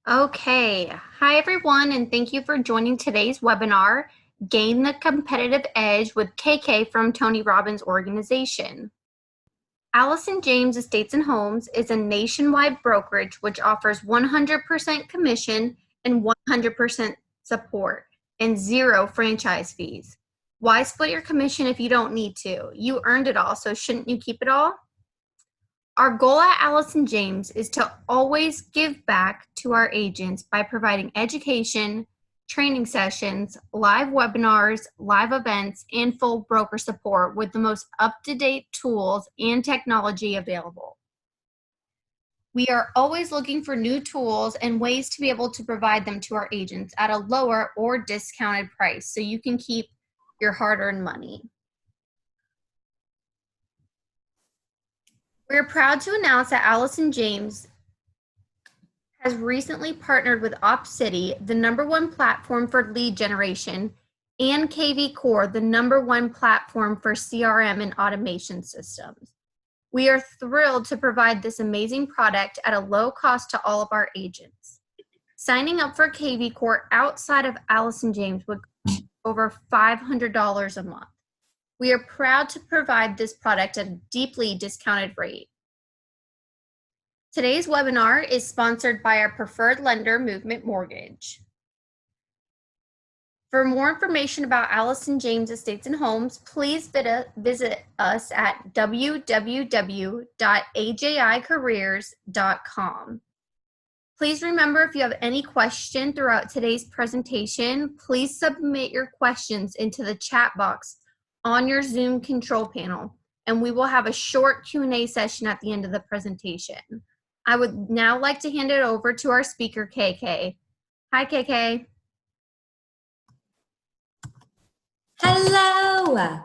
Okay. Hi, everyone, and thank you for joining today's webinar, Gain the Competitive Edge with KK from Tony Robbins organization. Allison James Estates and Homes is a nationwide brokerage which offers 100% commission and 100% support and zero franchise fees. Why split your commission if you don't need to? You earned it all, so shouldn't you keep it all? Our goal at Allison James is to always give back to our agents by providing education, training sessions, live webinars, live events, and full broker support with the most up-to-date tools and technology available. We are always looking for new tools and ways to be able to provide them to our agents at a lower or discounted price so you can keep your hard-earned money. We're proud to announce that Allison James has recently partnered with OpCity, the #1 platform for lead generation, and KV Core, the #1 platform for CRM and automation systems. We are thrilled to provide this amazing product at a low cost to all of our agents. Signing up for KV Core outside of Allison James would cost over $500 a month. We are proud to provide this product at a deeply discounted rate. Today's webinar is sponsored by our preferred lender, Movement Mortgage. For more information about Allison James Estates and Homes, please visit us at www.ajicareers.com. Please remember, if you have any question throughout today's presentation, please submit your questions into the chat box on your Zoom control panel, and we will have a short Q&A session at the end of the presentation. I would now like to hand it over to our speaker, KK. Hi, KK. Hello.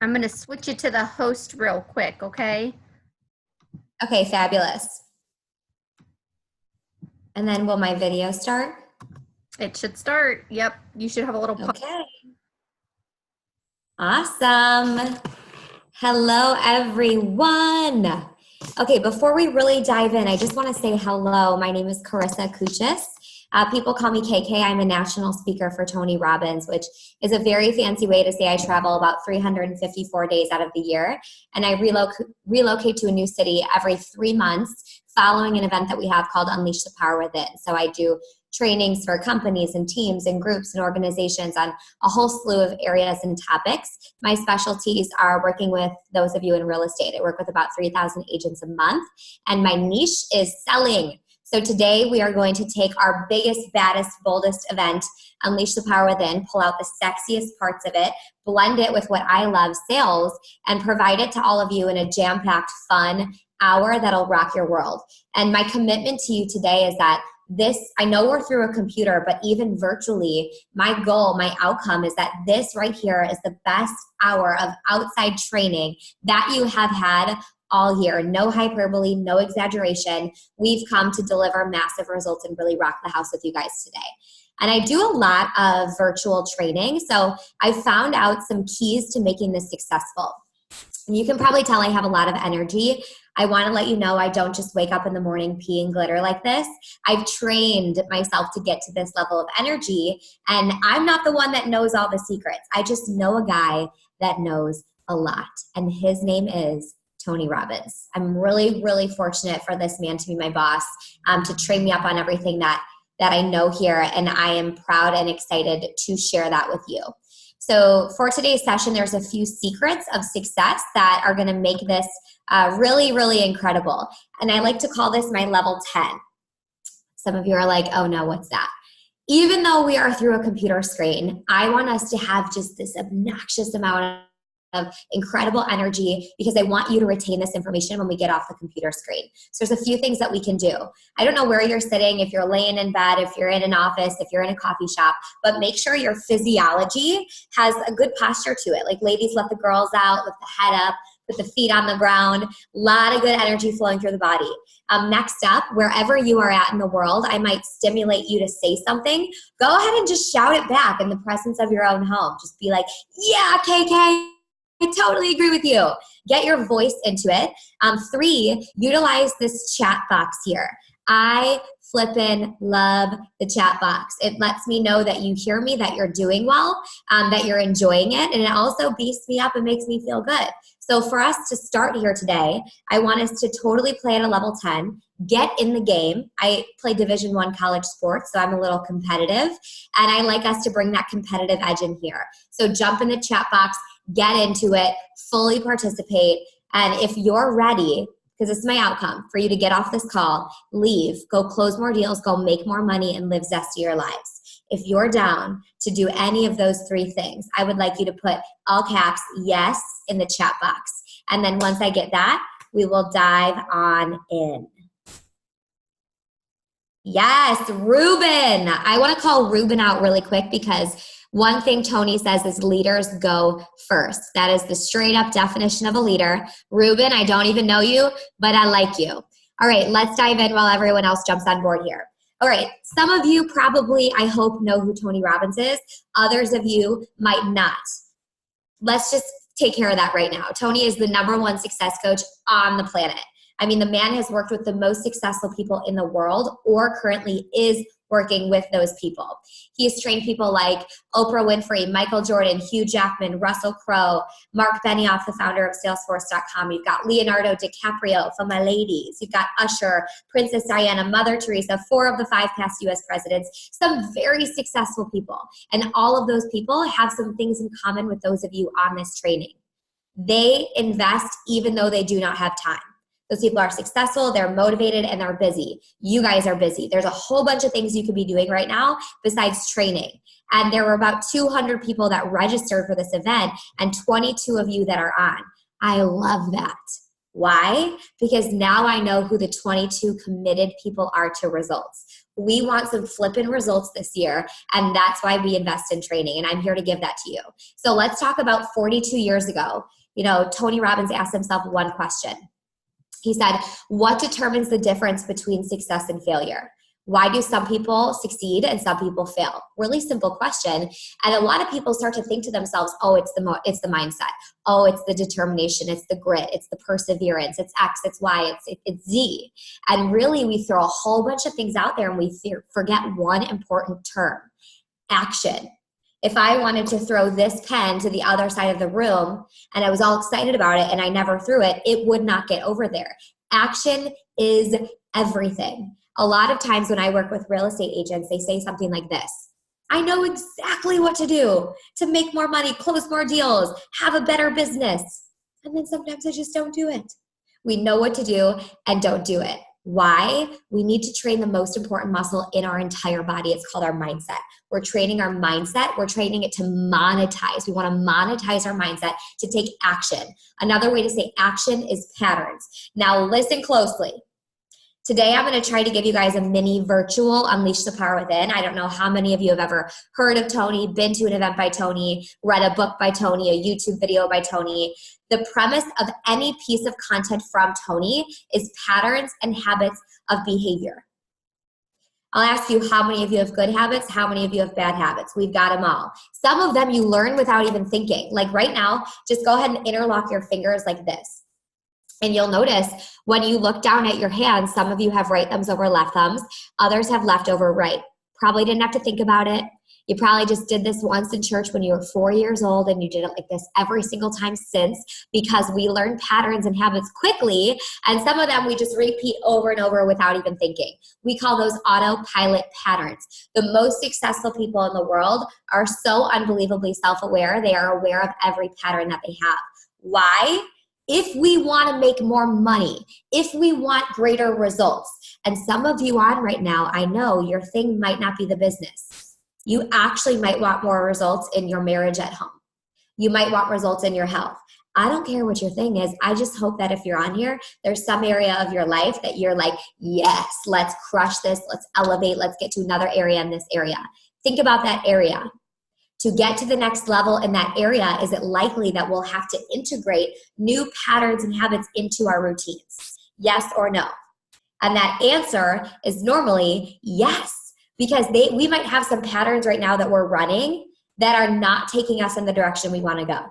I'm going to switch it to the host real quick, okay? Okay, fabulous. And then will my video start? It should start. Yep, you should have a little pause. Okay. Awesome. Hello, everyone. Okay, before we really dive in, I just want to say hello. My name is Karissa Kouchis. People call me KK. I'm a national speaker for Tony Robbins, which is a very fancy way to say I travel about 354 days out of the year. And I relocate to a new city every 3 months following an event that we have called Unleash the Power Within. So I do trainings for companies and teams and groups and organizations on a whole slew of areas and topics. My specialties are working with those of you in real estate. I work with about 3,000 agents a month, and my niche is selling. So today we are going to take our biggest, baddest, boldest event, Unleash the Power Within, pull out the sexiest parts of it, blend it with what I love, sales, and provide it to all of you in a jam-packed, fun hour that'll rock your world. And my commitment to you today is that I know we're through a computer, but even virtually, my goal, my outcome is that this right here is the best hour of outside training that you have had all year. No hyperbole, no exaggeration. We've come to deliver massive results and really rock the house with you guys today. And I do a lot of virtual training, so I found out some keys to making this successful. And you can probably tell I have a lot of energy. I want to let you know I don't just wake up in the morning peeing glitter like this. I've trained myself to get to this level of energy, and I'm not the one that knows all the secrets. I just know a guy that knows a lot, and his name is Tony Robbins. I'm really, really fortunate for this man to be my boss, to train me up on everything that I know here, and I am proud and excited to share that with you. So for today's session, there's a few secrets of success that are going to make this really, really incredible. And I like to call this my level 10. Some of you are like, oh no, what's that? Even though we are through a computer screen, I want us to have just this obnoxious amount of incredible energy, because I want you to retain this information when we get off the computer screen. So there's a few things that we can do. I don't know where you're sitting, if you're laying in bed, if you're in an office, if you're in a coffee shop, but make sure your physiology has a good posture to it. Like ladies, let the girls out, lift the head up, put the feet on the ground, a lot of good energy flowing through the body. Next up, wherever you are at in the world, I might stimulate you to say something. Go ahead and just shout it back in the presence of your own home. Just be like, yeah, KK. I totally agree with you. Get your voice into it. 3, utilize this chat box here. I flippin' love the chat box. It lets me know that you hear me, that you're doing well, that you're enjoying it, and it also beats me up and makes me feel good. So for us to start here today, I want us to totally play at a level 10, get in the game. I play Division I college sports, so I'm a little competitive, and I like us to bring that competitive edge in here. So jump in the chat box, get into it, fully participate, and if you're ready, because this is my outcome, for you to get off this call, leave, go close more deals, go make more money, and live zestier lives. If you're down to do any of those three things, I would like you to put all caps, yes, in the chat box. And then once I get that, we will dive on in. Yes, Ruben. I want to call Ruben out really quick because one thing Tony says is leaders go first. That is the straight up definition of a leader. Ruben, I don't even know you, but I like you. All right, let's dive in while everyone else jumps on board here. All right, some of you probably, I hope, know who Tony Robbins is. Others of you might not. Let's just take care of that right now. Tony is the #1 success coach on the planet. I mean, the man has worked with the most successful people in the world, or currently is working with those people. He has trained people like Oprah Winfrey, Michael Jordan, Hugh Jackman, Russell Crowe, Mark Benioff, the founder of Salesforce.com. You've got Leonardo DiCaprio from My Ladies. You've got Usher, Princess Diana, Mother Teresa, 4 of the 5 past US presidents, some very successful people. And all of those people have some things in common with those of you on this training. They invest even though they do not have time. Those people are successful, they're motivated, and they're busy. You guys are busy. There's a whole bunch of things you could be doing right now besides training. And there were about 200 people that registered for this event and 22 of you that are on. I love that. Why? Because now I know who the 22 committed people are to results. We want some flippin' results this year, and that's why we invest in training, and I'm here to give that to you. So let's talk about 42 years ago. You know, Tony Robbins asked himself one question. He said, what determines the difference between success and failure? Why do some people succeed and some people fail? Really simple question. And a lot of people start to think to themselves, oh, it's the mindset. Oh, it's the determination. It's the grit. It's the perseverance. It's X, it's Y, it's Z. And really, we throw a whole bunch of things out there and we forget one important term: action. If I wanted to throw this pen to the other side of the room and I was all excited about it and I never threw it, it would not get over there. Action is everything. A lot of times when I work with real estate agents, they say something like this: I know exactly what to do to make more money, close more deals, have a better business. And then sometimes I just don't do it. We know what to do and don't do it. Why? We need to train the most important muscle in our entire body. It's called our mindset. We're training our mindset. We're training it to monetize. We want to monetize our mindset to take action. Another way to say action is patterns. Now listen closely. Today, I'm going to try to give you guys a mini virtual Unleash the Power Within. I don't know how many of you have ever heard of Tony, been to an event by Tony, read a book by Tony, a YouTube video by Tony. The premise of any piece of content from Tony is patterns and habits of behavior. I'll ask you, how many of you have good habits? How many of you have bad habits? We've got them all. Some of them you learn without even thinking. Like right now, just go ahead and interlock your fingers like this. And you'll notice when you look down at your hands, some of you have right thumbs over left thumbs. Others have left over right. Probably didn't have to think about it. You probably just did this once in church when you were 4 years old, and you did it like this every single time since, because we learn patterns and habits quickly, and some of them we just repeat over and over without even thinking. We call those autopilot patterns. The most successful people in the world are so unbelievably self-aware. They are aware of every pattern that they have. Why? If we want to make more money, if we want greater results, and some of you on right now, I know your thing might not be the business. You actually might want more results in your marriage at home. You might want results in your health. I don't care what your thing is. I just hope that if you're on here, there's some area of your life that you're like, yes, let's crush this. Let's elevate. Let's get to another area in this area. Think about that area. To get to the next level in that area, is it likely that we'll have to integrate new patterns and habits into our routines? Yes or no? And that answer is normally yes, because we might have some patterns right now that we're running that are not taking us in the direction we want to go.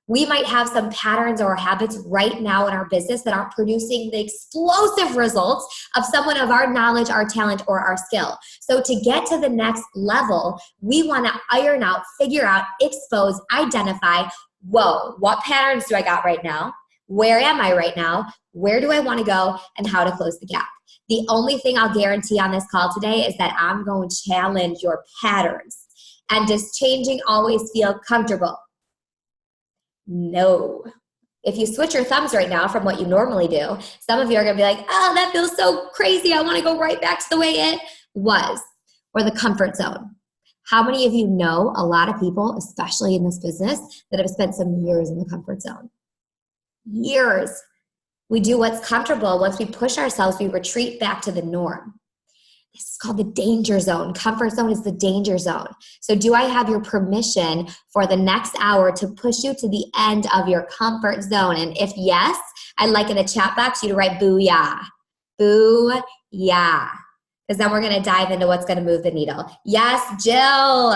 We might have some patterns or habits right now in our business that aren't producing the explosive results of someone of our knowledge, our talent, or our skill. So to get to the next level, we want to iron out, figure out, expose, identify, whoa, what patterns do I got right now? Where am I right now? Where do I want to go? And how to close the gap. The only thing I'll guarantee on this call today is that I'm going to challenge your patterns. And does changing always feel comfortable? No. If you switch your thumbs right now from what you normally do, some of you are going to be like, oh, that feels so crazy. I want to go right back to the way it was, or the comfort zone. How many of you know a lot of people, especially in this business, that have spent some years in the comfort zone? Years. We do what's comfortable. Once we push ourselves, we retreat back to the norm. This is called the danger zone. Comfort zone is the danger zone. So do I have your permission for the next hour to push you to the end of your comfort zone? And if yes, I'd like in the chat box you to write booyah. Booyah. Because then we're going to dive into what's going to move the needle. Yes, Jill.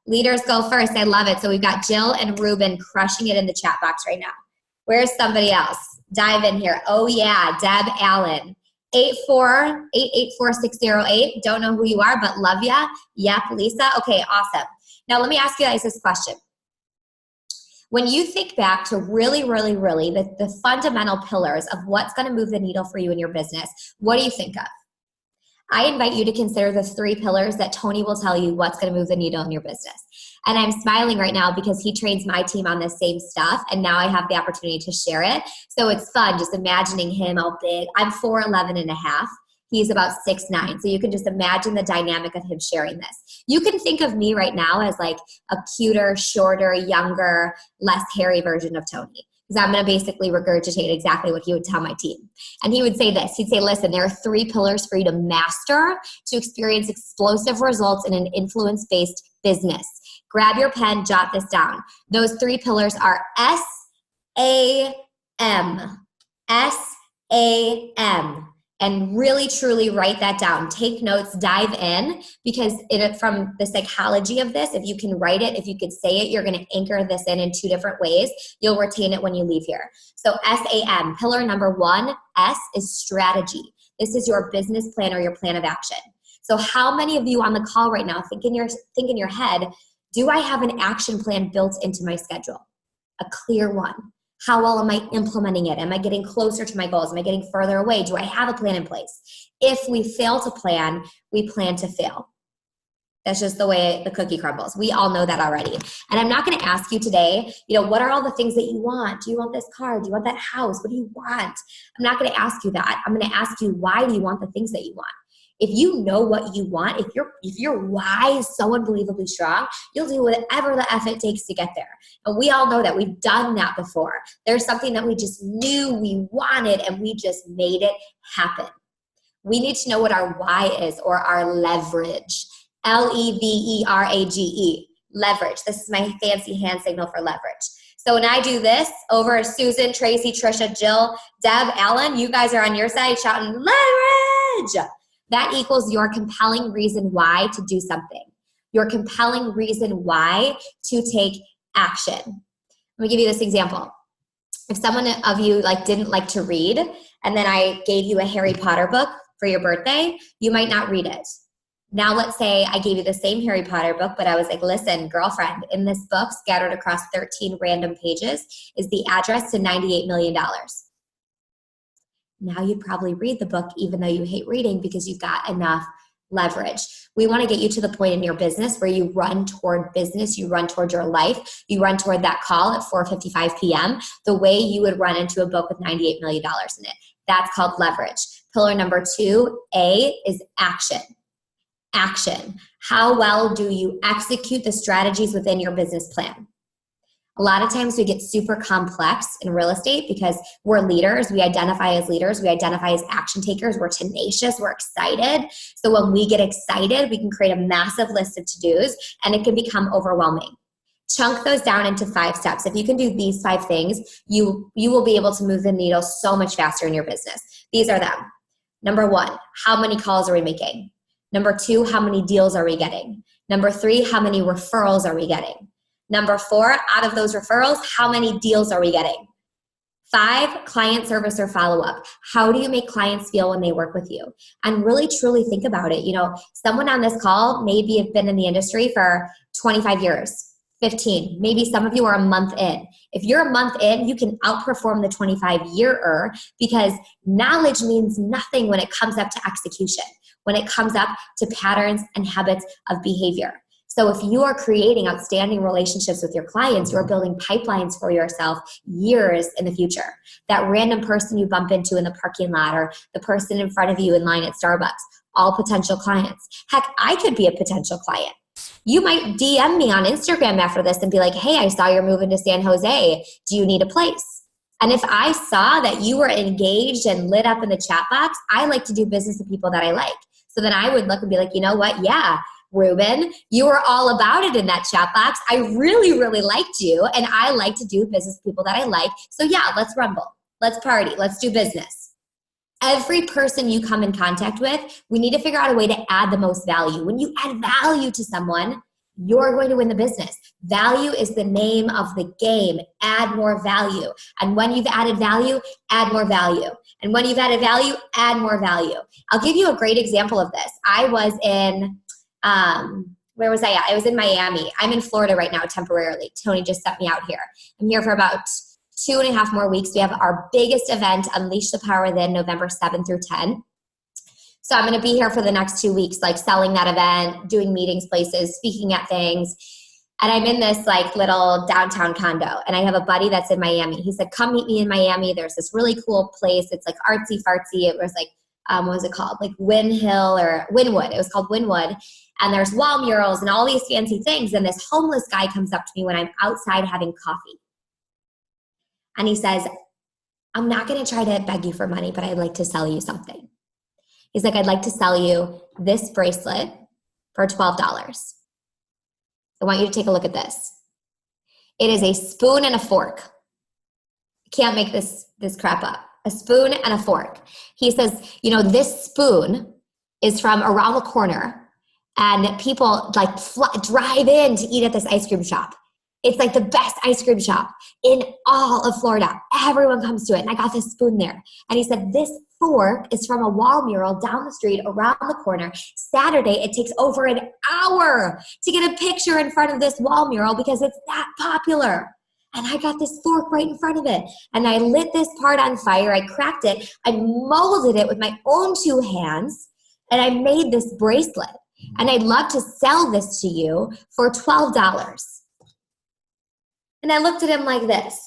Leaders go first. I love it. So we've got Jill and Ruben crushing it in the chat box right now. Where's somebody else? Dive in here. Oh, yeah. Deb Allen. 84884-608. Don't know who you are, but love ya. Yep, Lisa. Okay, awesome. Now let me ask you guys this question. When you think back to really the fundamental pillars of what's going to move the needle for you in your business, what do you think of? I invite you to consider the 3 pillars that Tony will tell you what's going to move the needle in your business. And I'm smiling right now because he trains my team on the same stuff, and now I have the opportunity to share it. So it's fun just imagining him how big. I'm 4'11 and a half. He's about 6'9". So you can just imagine the dynamic of him sharing this. You can think of me right now as like a cuter, shorter, younger, less hairy version of Tony. Because I'm going to basically regurgitate exactly what he would tell my team. And he would say this. He'd say, listen, there are 3 pillars for you to master to experience explosive results in an influence-based business. Grab your pen, jot this down. Those 3 pillars are S-A-M. S-A-M. And really, truly write that down. Take notes, dive in, because from the psychology of this, if you can write it, if you could say it, you're going to anchor this in 2 different ways. You'll retain it when you leave here. So SAM, pillar number 1, S is strategy. This is your business plan or your plan of action. So how many of you on the call right now think in your head, do I have an action plan built into my schedule? A clear one. How well am I implementing it? Am I getting closer to my goals? Am I getting further away? Do I have a plan in place? If we fail to plan, we plan to fail. That's just the way the cookie crumbles. We all know that already. And I'm not going to ask you today, what are all the things that you want? Do you want this car? Do you want that house? What do you want? I'm not going to ask you that. I'm going to ask you, why do you want the things that you want? If you know what you want, if your why is so unbelievably strong, you'll do whatever the F it takes to get there. And we all know that. We've done that before. There's something that we just knew we wanted and we just made it happen. We need to know what our why is, or our leverage. Leverage. Leverage. This is my fancy hand signal for leverage. So when I do this over Susan, Tracy, Trisha, Jill, Deb, Allen, you guys are on your side shouting leverage. That equals your compelling reason why to do something. Your compelling reason why to take action. Let me give you this example. If someone of you didn't like to read, and then I gave you a Harry Potter book for your birthday, you might not read it. Now let's say I gave you the same Harry Potter book, but I was like, listen, girlfriend, in this book, scattered across 13 random pages, is the address to $98 million. Now you'd probably read the book even though you hate reading, because you've got enough leverage. We want to get you to the point in your business where you run toward business, you run toward your life, you run toward that call at 4:55 p.m. the way you would run into a book with $98 million in it. That's called leverage. Pillar number 2, A, is action. Action. How well do you execute the strategies within your business plan? A lot of times we get super complex in real estate because we're leaders. We identify as leaders. We identify as action takers. We're tenacious. We're excited. So when we get excited, we can create a massive list of to-dos, and it can become overwhelming. Chunk those down into 5 steps. If you can do these 5 things, you will be able to move the needle so much faster in your business. These are them. Number 1, how many calls are we making? Number 2, how many deals are we getting? Number 3, how many referrals are we getting? Number 4, out of those referrals, how many deals are we getting? 5, client service or follow-up. How do you make clients feel when they work with you? And really, truly think about it. Someone on this call maybe have been in the industry for 25 years, 15. Maybe some of you are a month in. If you're a month in, you can outperform the 25-year-er because knowledge means nothing when it comes up to execution, when it comes up to patterns and habits of behavior. So if you are creating outstanding relationships with your clients, you're building pipelines for yourself years in the future. That random person you bump into in the parking lot or the person in front of you in line at Starbucks, all potential clients. Heck, I could be a potential client. You might DM me on Instagram after this and be like, hey, I saw you're moving to San Jose. Do you need a place? And if I saw that you were engaged and lit up in the chat box, I like to do business with people that I like. So then I would look and be like, you know what? Yeah, Ruben, you were all about it in that chat box. I really, really liked you, and I like to do business with people that I like. So yeah, let's rumble. Let's party. Let's do business. Every person you come in contact with, we need to figure out a way to add the most value. When you add value to someone, you're going to win the business. Value is the name of the game. Add more value. And when you've added value, add more value. And when you've added value, add more value. I'll give you a great example of this. I was in where was I at? I was in Miami. I'm in Florida right now temporarily. Tony just sent me out here. I'm here for about 2.5 more weeks. We have our biggest event, Unleash the Power Within, November 7 through 10. So I'm going to be here for the next 2 weeks, like selling that event, doing meetings places, speaking at things. And I'm in this like little downtown condo. And I have a buddy that's in Miami. He said, come meet me in Miami. There's this really cool place. It's like artsy fartsy. It was like, what was it called? Like Wynwood. It was called Wynwood. And there's wall murals and all these fancy things. And this homeless guy comes up to me when I'm outside having coffee. And he says, I'm not going to try to beg you for money, but I'd like to sell you something. He's like, I'd like to sell you this bracelet for $12. I want you to take a look at this. It is a spoon and a fork. I can't make this crap up. A spoon and a fork. He says, this spoon is from around the corner. And people like drive in to eat at this ice cream shop. It's like the best ice cream shop in all of Florida. Everyone comes to it. And I got this spoon there. And he said, this fork is from a wall mural down the street around the corner. Saturday, it takes over an hour to get a picture in front of this wall mural because it's that popular. And I got this fork right in front of it. And I lit this part on fire. I cracked it. I molded it with my own 2 hands. And I made this bracelet. And I'd love to sell this to you for $12. And I looked at him like this.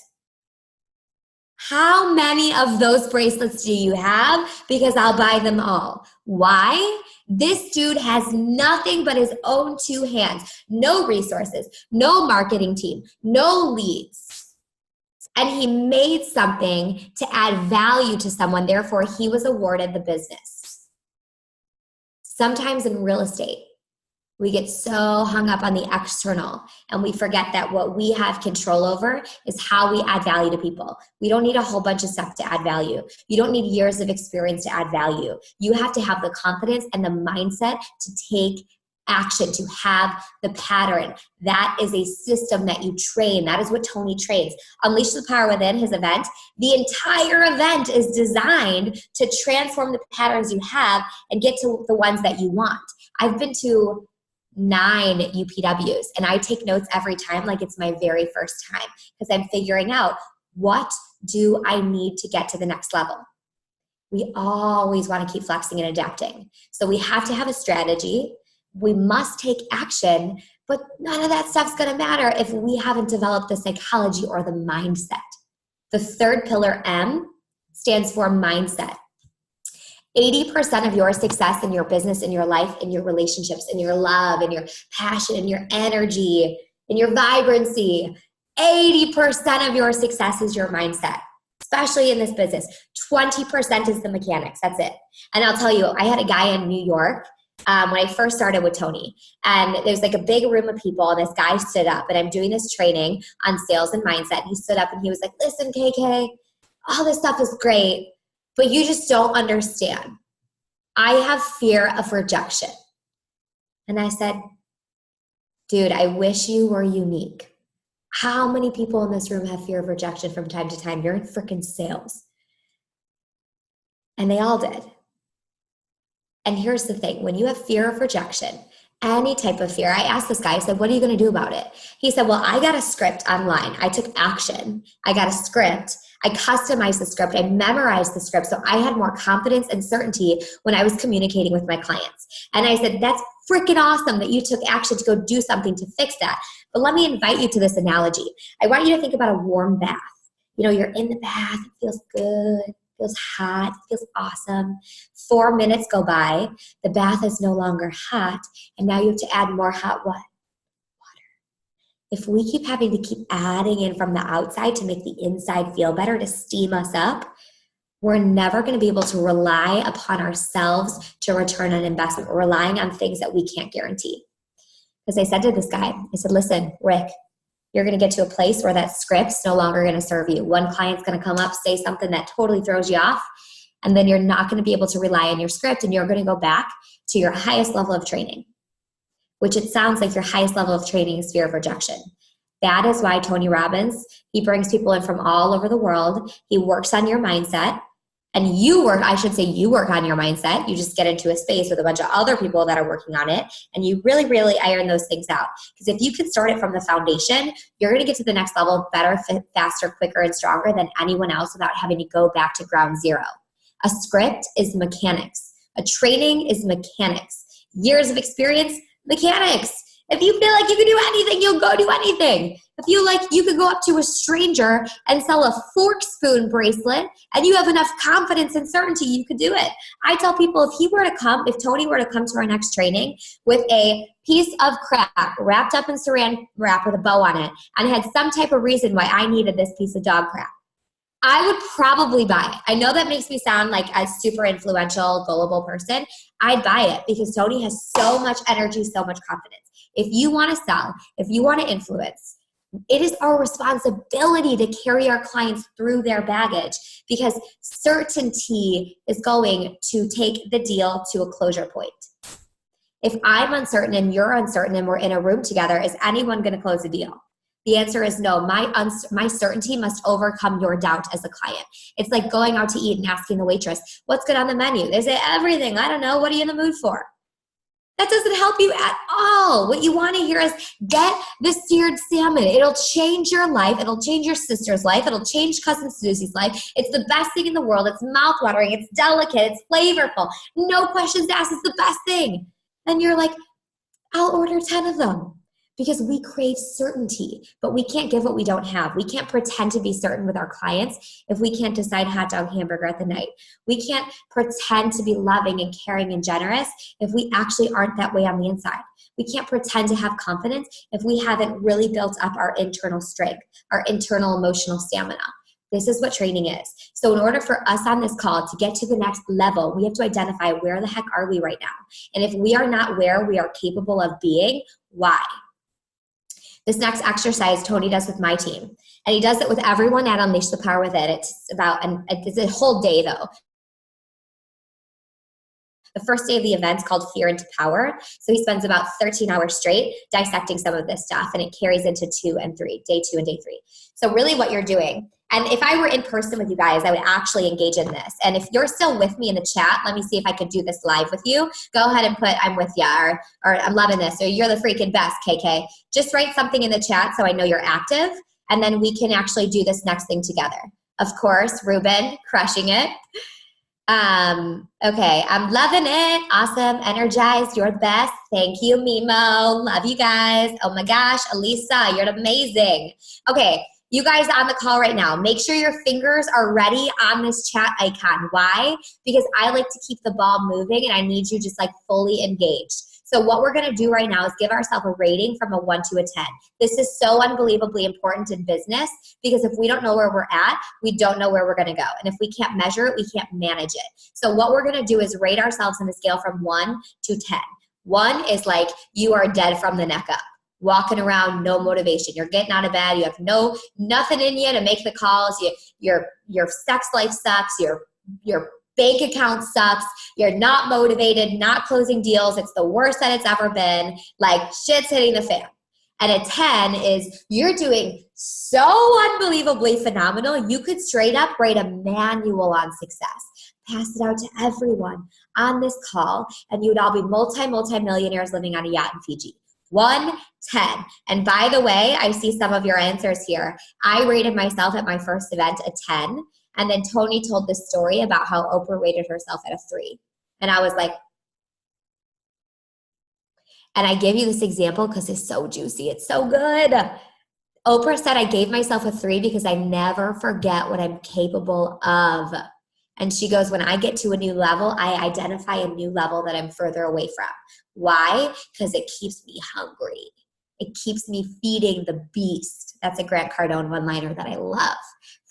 How many of those bracelets do you have? Because I'll buy them all. Why? This dude has nothing but his own 2 hands. No resources, no marketing team, no leads. And he made something to add value to someone. Therefore, he was awarded the business. Sometimes in real estate, we get so hung up on the external and we forget that what we have control over is how we add value to people. We don't need a whole bunch of stuff to add value. You don't need years of experience to add value. You have to have the confidence and the mindset to take action, to have the pattern. That is a system that you train. That is what Tony trains. Unleash the Power Within, his event. The entire event is designed to transform the patterns you have and get to the ones that you want. I've been to 9 UPWs and I take notes every time like it's my very first time because I'm figuring out what do I need to get to the next level. We always want to keep flexing and adapting. So we have to have a strategy. We must take action, but none of that stuff's going to matter if we haven't developed the psychology or the mindset. The third pillar, M, stands for mindset. 80% of your success in your business, in your life, in your relationships, in your love, in your passion, in your energy, in your vibrancy, 80% of your success is your mindset, especially in this business. 20% is the mechanics. That's it. And I'll tell you, I had a guy in New York when I first started with Tony, and there's like a big room of people, and this guy stood up, and I'm doing this training on sales and mindset. And he stood up and he was like, listen, KK, all this stuff is great, but you just don't understand. I have fear of rejection. And I said, dude, I wish you were unique. How many people in this room have fear of rejection from time to time? You're in freaking sales. And they all did. And here's the thing. When you have fear of rejection, any type of fear, I asked this guy, I said, what are you going to do about it? He said, well, I got a script online. I took action. I got a script. I customized the script. I memorized the script. So I had more confidence and certainty when I was communicating with my clients. And I said, that's freaking awesome that you took action to go do something to fix that. But let me invite you to this analogy. I want you to think about a warm bath. You know, you're in the bath. It feels good. Feels hot, feels awesome. 4 minutes go by, the bath is no longer hot, and now you have to add more hot what? Water. If we keep having to keep adding in from the outside to make the inside feel better, to steam us up, we're never going to be able to rely upon ourselves to return on investment. We're relying on things that we can't guarantee. Because I said to this guy, I said, listen, Rick, you're going to get to a place where that script's no longer going to serve you. One client's going to come up, say something that totally throws you off, and then you're not going to be able to rely on your script, and you're going to go back to your highest level of training, which it sounds like your highest level of training is fear of rejection. That is why Tony Robbins, he brings people in from all over the world. He works on your mindset. And you work on your mindset. You just get into a space with a bunch of other people that are working on it, and you really, really iron those things out. Because if you can start it from the foundation, you're going to get to the next level better, faster, quicker, and stronger than anyone else without having to go back to ground zero. A script is mechanics. A training is mechanics. Years of experience, mechanics. If you feel like you can do anything, you'll go do anything. If you like, you could go up to a stranger and sell a fork spoon bracelet, and you have enough confidence and certainty, you could do it. I tell people, if Tony were to come to our next training with a piece of crap wrapped up in saran wrap with a bow on it, and had some type of reason why I needed this piece of dog crap, I would probably buy it. I know that makes me sound like a super influential, gullible person. I'd buy it because Tony has so much energy, so much confidence. If you want to sell, if you want to influence, it is our responsibility to carry our clients through their baggage, because certainty is going to take the deal to a closure point. If I'm uncertain and you're uncertain and we're in a room together, is anyone going to close the deal? The answer is no. My certainty must overcome your doubt as a client. It's like going out to eat and asking the waitress, what's good on the menu? They say everything. I don't know. What are you in the mood for? That doesn't help you at all. What you want to hear is get the seared salmon. It'll change your life. It'll change your sister's life. It'll change cousin Susie's life. It's the best thing in the world. It's mouthwatering. It's delicate. It's flavorful. No questions asked. It's the best thing. And you're like, I'll order 10 of them. Because we crave certainty, but we can't give what we don't have. We can't pretend to be certain with our clients if we can't decide hot dog hamburger at the night. We can't pretend to be loving and caring and generous if we actually aren't that way on the inside. We can't pretend to have confidence if we haven't really built up our internal strength, our internal emotional stamina. This is what training is. So in order for us on this call to get to the next level, we have to identify where the heck are we right now? And if we are not where we are capable of being, why? This next exercise Tony does with my team, and he does it with everyone at Unleash the Power Within. It's a whole day though. The first day of the event is called Fear into Power. So he spends about 13 hours straight dissecting some of this stuff, and it carries into day 2 and day 3. So really what you're doing, and if I were in person with you guys, I would actually engage in this. And if you're still with me in the chat, let me see if I could do this live with you. Go ahead and put I'm with ya, or I'm loving this, or you're the freaking best, KK. Just write something in the chat so I know you're active, and then we can actually do this next thing together. Of course, Ruben, crushing it. Okay, I'm loving it. Awesome, energized, you're the best. Thank you, Mimo. Love you guys. Oh my gosh, Elisa, you're amazing. Okay, you guys on the call right now, make sure your fingers are ready on this chat icon. Why? Because I like to keep the ball moving, and I need you just like fully engaged. So what we're going to do right now is give ourselves a rating from a 1 to a 10. This is so unbelievably important in business, because if we don't know where we're at, we don't know where we're going to go. And if we can't measure it, we can't manage it. So what we're going to do is rate ourselves on a scale from 1 to 10. 1 is like you are dead from the neck up. Walking around, no motivation. You're getting out of bed. You have nothing in you to make the calls. Your sex life sucks. Your bank account sucks. You're not motivated, not closing deals. It's the worst that it's ever been. Like shit's hitting the fan. And a 10 is you're doing so unbelievably phenomenal, you could straight up write a manual on success, pass it out to everyone on this call, and you would all be multi-millionaires living on a yacht in Fiji. 1, 10. And by the way, I see some of your answers here. I rated myself at my first event a 10, and then Tony told this story about how Oprah rated herself at a 3. And I was like, and I give you this example because it's so juicy. It's so good. Oprah said I gave myself a 3 because I never forget what I'm capable of. And she goes, when I get to a new level, I identify a new level that I'm further away from. Why? Because it keeps me hungry. It keeps me feeding the beast. That's a Grant Cardone one-liner that I love.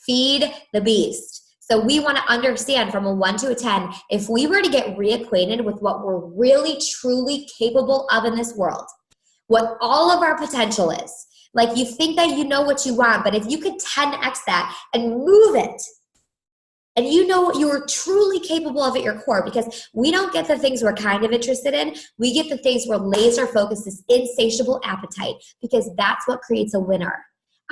Feed the beast. So we want to understand from a 1 to a 10, if we were to get reacquainted with what we're really, truly capable of in this world, what all of our potential is, like you think that you know what you want, but if you could 10x that and move it, and you know what you are truly capable of at your core, because we don't get the things we're kind of interested in. We get the things where laser focus is insatiable appetite, because that's what creates a winner.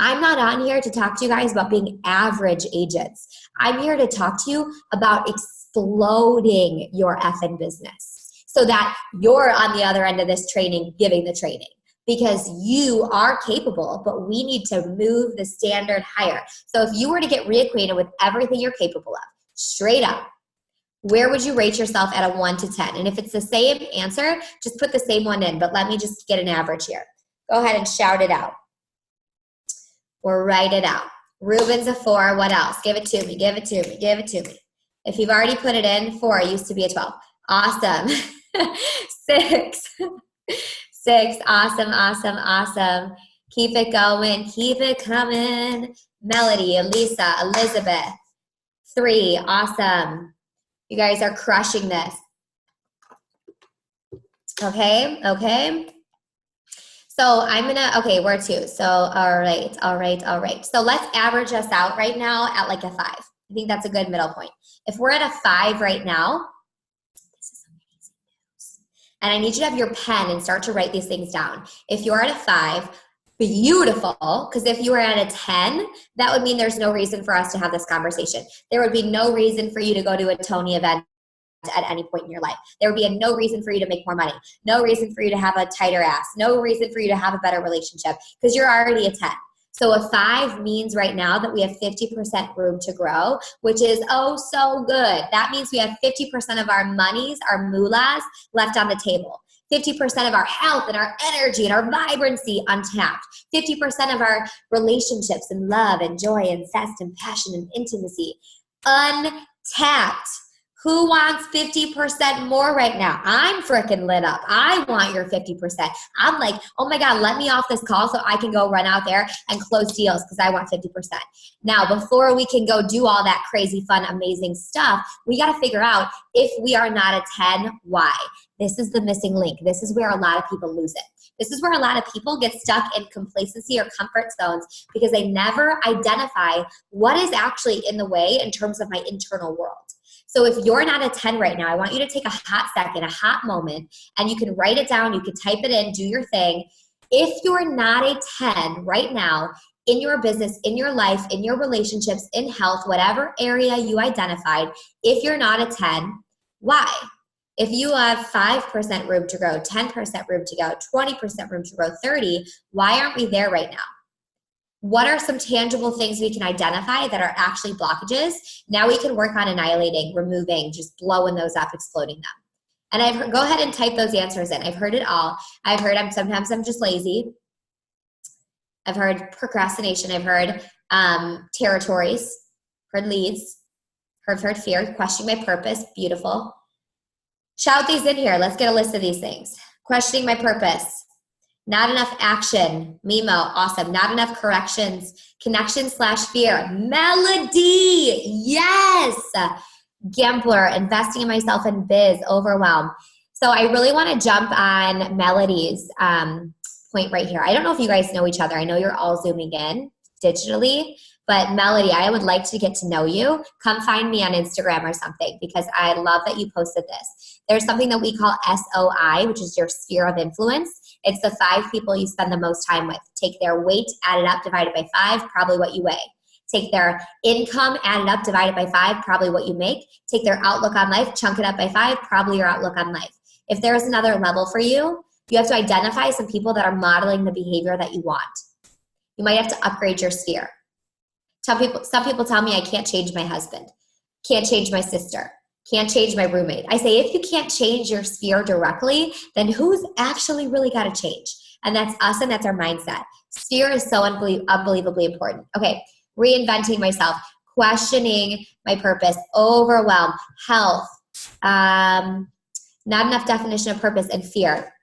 I'm not on here to talk to you guys about being average agents. I'm here to talk to you about exploding your effing business so that you're on the other end of this training giving the training, because you are capable, but we need to move the standard higher. So if you were to get reacquainted with everything you're capable of, straight up, where would you rate yourself at a 1 to 10? And if it's the same answer, just put the same one in, but let me just get an average here. Go ahead and shout it out. Or write it out. Ruben's a 4. What else? Give it to me. Give it to me. Give it to me. If you've already put it in, 4 used to be a 12. Awesome. 6. 6. Awesome, awesome, awesome. Keep it going. Keep it coming. Melody, Elisa, Elizabeth. 3. Awesome. You guys are crushing this. Okay, okay. So I'm gonna, okay, we're 2. So, all right. So let's average us out right now at like a 5. I think that's a good middle point. If we're at a 5 right now, this is amazing news. And I need you to have your pen and start to write these things down. If you're at a 5, beautiful, because if you were at a 10, that would mean there's no reason for us to have this conversation. There would be no reason for you to go to a Tony event at any point in your life. There would be no reason for you to make more money. No reason for you to have a tighter ass. No reason for you to have a better relationship, because you're already a 10. So a 5 means right now that we have 50% room to grow, which is oh so good. That means we have 50% of our monies, our moolahs, left on the table. 50% of our health and our energy and our vibrancy untapped. 50% of our relationships and love and joy and zest and passion and intimacy untapped. Who wants 50% more right now? I'm freaking lit up. I want your 50%. I'm like, oh my God, let me off this call so I can go run out there and close deals because I want 50%. Now, before we can go do all that crazy, fun, amazing stuff, we got to figure out if we are not a 10, why? This is the missing link. This is where a lot of people lose it. This is where a lot of people get stuck in complacency or comfort zones because they never identify what is actually in the way in terms of my internal world. So if you're not a 10 right now, I want you to take a hot second, a hot moment, and you can write it down, you can type it in, do your thing. If you're not a 10 right now in your business, in your life, in your relationships, in health, whatever area you identified, if you're not a 10, why? If you have 5% room to grow, 10% room to go, 20% room to grow, 30, why aren't we there right now? What are some tangible things we can identify that are actually blockages? Now we can work on annihilating, removing, just blowing those up, exploding them. And go ahead and type those answers in. I've heard it all. I've heard sometimes I'm just lazy. I've heard procrastination. I've heard territories, heard leads, heard fear, questioning my purpose. Beautiful. Shout these in here. Let's get a list of these things. Questioning my purpose. Not enough action. Mimo, awesome. Not enough corrections. Connection/fear. Melody, yes. Gambler, investing in myself in biz, overwhelm. So I really want to jump on Melody's point right here. I don't know if you guys know each other. I know you're all Zooming in digitally, but Melody, I would like to get to know you. Come find me on Instagram or something because I love that you posted this. There's something that we call SOI, which is your sphere of influence. It's the 5 people you spend the most time with. Take their weight, add it up, divide it by 5, probably what you weigh. Take their income, add it up, divide it by 5, probably what you make. Take their outlook on life, chunk it up by 5, probably your outlook on life. If there's another level for you, you have to identify some people that are modeling the behavior that you want. You might have to upgrade your sphere. Some people tell me I can't change my husband, can't change my sister, can't change my roommate. I say, if you can't change your sphere directly, then who's actually really got to change? And that's us, and that's our mindset. Sphere is so unbelievably important. Okay, reinventing myself, questioning my purpose, overwhelm, health, not enough definition of purpose, and fear.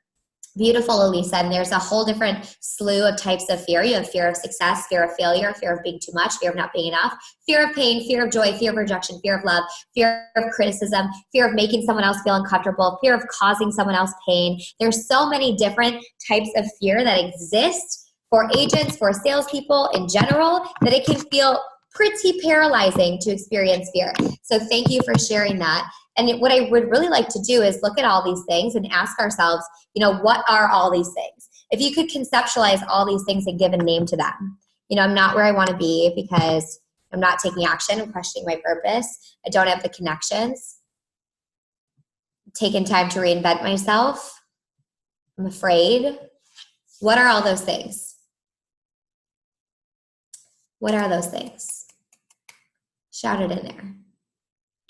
Beautiful, Elisa. And there's a whole different slew of types of fear. You have fear of success, fear of failure, fear of being too much, fear of not being enough, fear of pain, fear of joy, fear of rejection, fear of love, fear of criticism, fear of making someone else feel uncomfortable, fear of causing someone else pain. There's so many different types of fear that exist for agents, for salespeople in general, that it can feel pretty paralyzing to experience fear. So thank you for sharing that. And what I would really like to do is look at all these things and ask ourselves, what are all these things? If you could conceptualize all these things and give a name to them. I'm not where I want to be because I'm not taking action. I'm questioning my purpose. I don't have the connections. I'm taking time to reinvent myself. I'm afraid. What are all those things? What are those things? Shout it in there.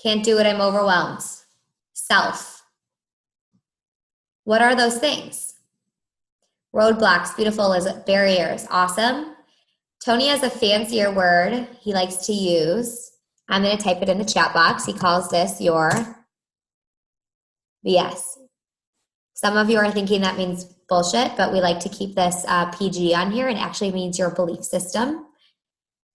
Can't do it, I'm overwhelmed. Self. What are those things? Roadblocks, beautiful, is barriers, awesome. Tony has a fancier word he likes to use. I'm going to type it in the chat box. He calls this your BS. Some of you are thinking that means bullshit, but we like to keep this PG on here. It actually means your belief system.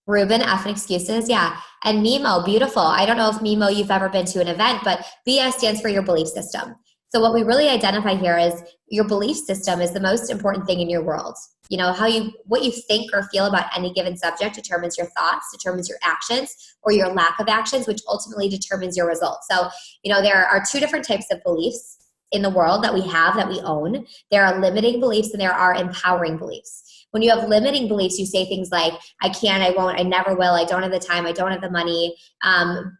Ruben, F and excuses, yeah. And Mimo, beautiful. I don't know if Mimo, you've ever been to an event, but BS stands for your belief system. So what we really identify here is your belief system is the most important thing in your world. What you think or feel about any given subject determines your thoughts, determines your actions, or your lack of actions, which ultimately determines your results. So, there are 2 different types of beliefs in the world that we have, that we own. There are limiting beliefs and there are empowering beliefs. When you have limiting beliefs, you say things like, I can't, I won't, I never will, I don't have the time, I don't have the money,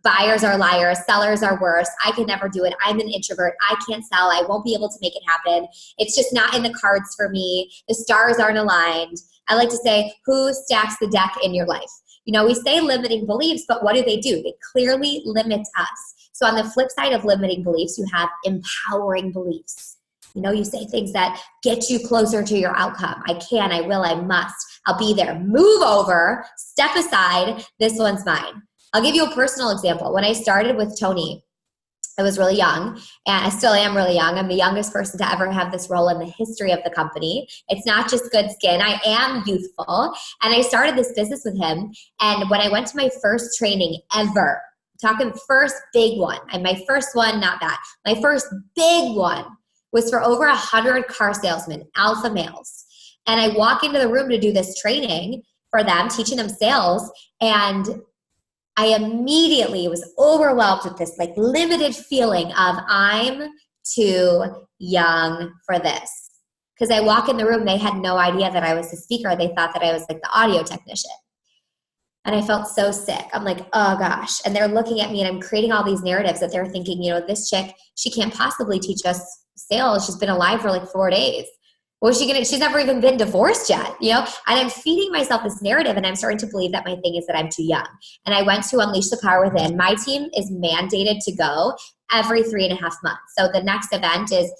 buyers are liars, sellers are worse, I can never do it, I'm an introvert, I can't sell, I won't be able to make it happen, it's just not in the cards for me, the stars aren't aligned. I like to say, who stacks the deck in your life? We say limiting beliefs, but what do? They clearly limit us. So on the flip side of limiting beliefs, you have empowering beliefs. You say things that get you closer to your outcome. I can, I will, I must. I'll be there. Move over, step aside. This one's mine. I'll give you a personal example. When I started with Tony, I was really young, and I still am really young. I'm the youngest person to ever have this role in the history of the company. It's not just good skin. I am youthful. And I started this business with him. And when I went to my first training ever, talking first big one, and my first one, not that, my first big one, was for over 100 car salesmen, alpha males. And I walk into the room to do this training for them, teaching them sales, and I immediately was overwhelmed with this limited feeling of I'm too young for this. Because I walk in the room, they had no idea that I was the speaker. They thought that I was the audio technician. And I felt so sick. I'm like, oh gosh. And they're looking at me and I'm creating all these narratives that they're thinking, this chick, she can't possibly teach us sales. She's been alive for 4 days. Well, she's never even been divorced yet, And I'm feeding myself this narrative and I'm starting to believe that my thing is that I'm too young. And I went to Unleash the Power Within. My team is mandated to go every 3.5 months. So the next event is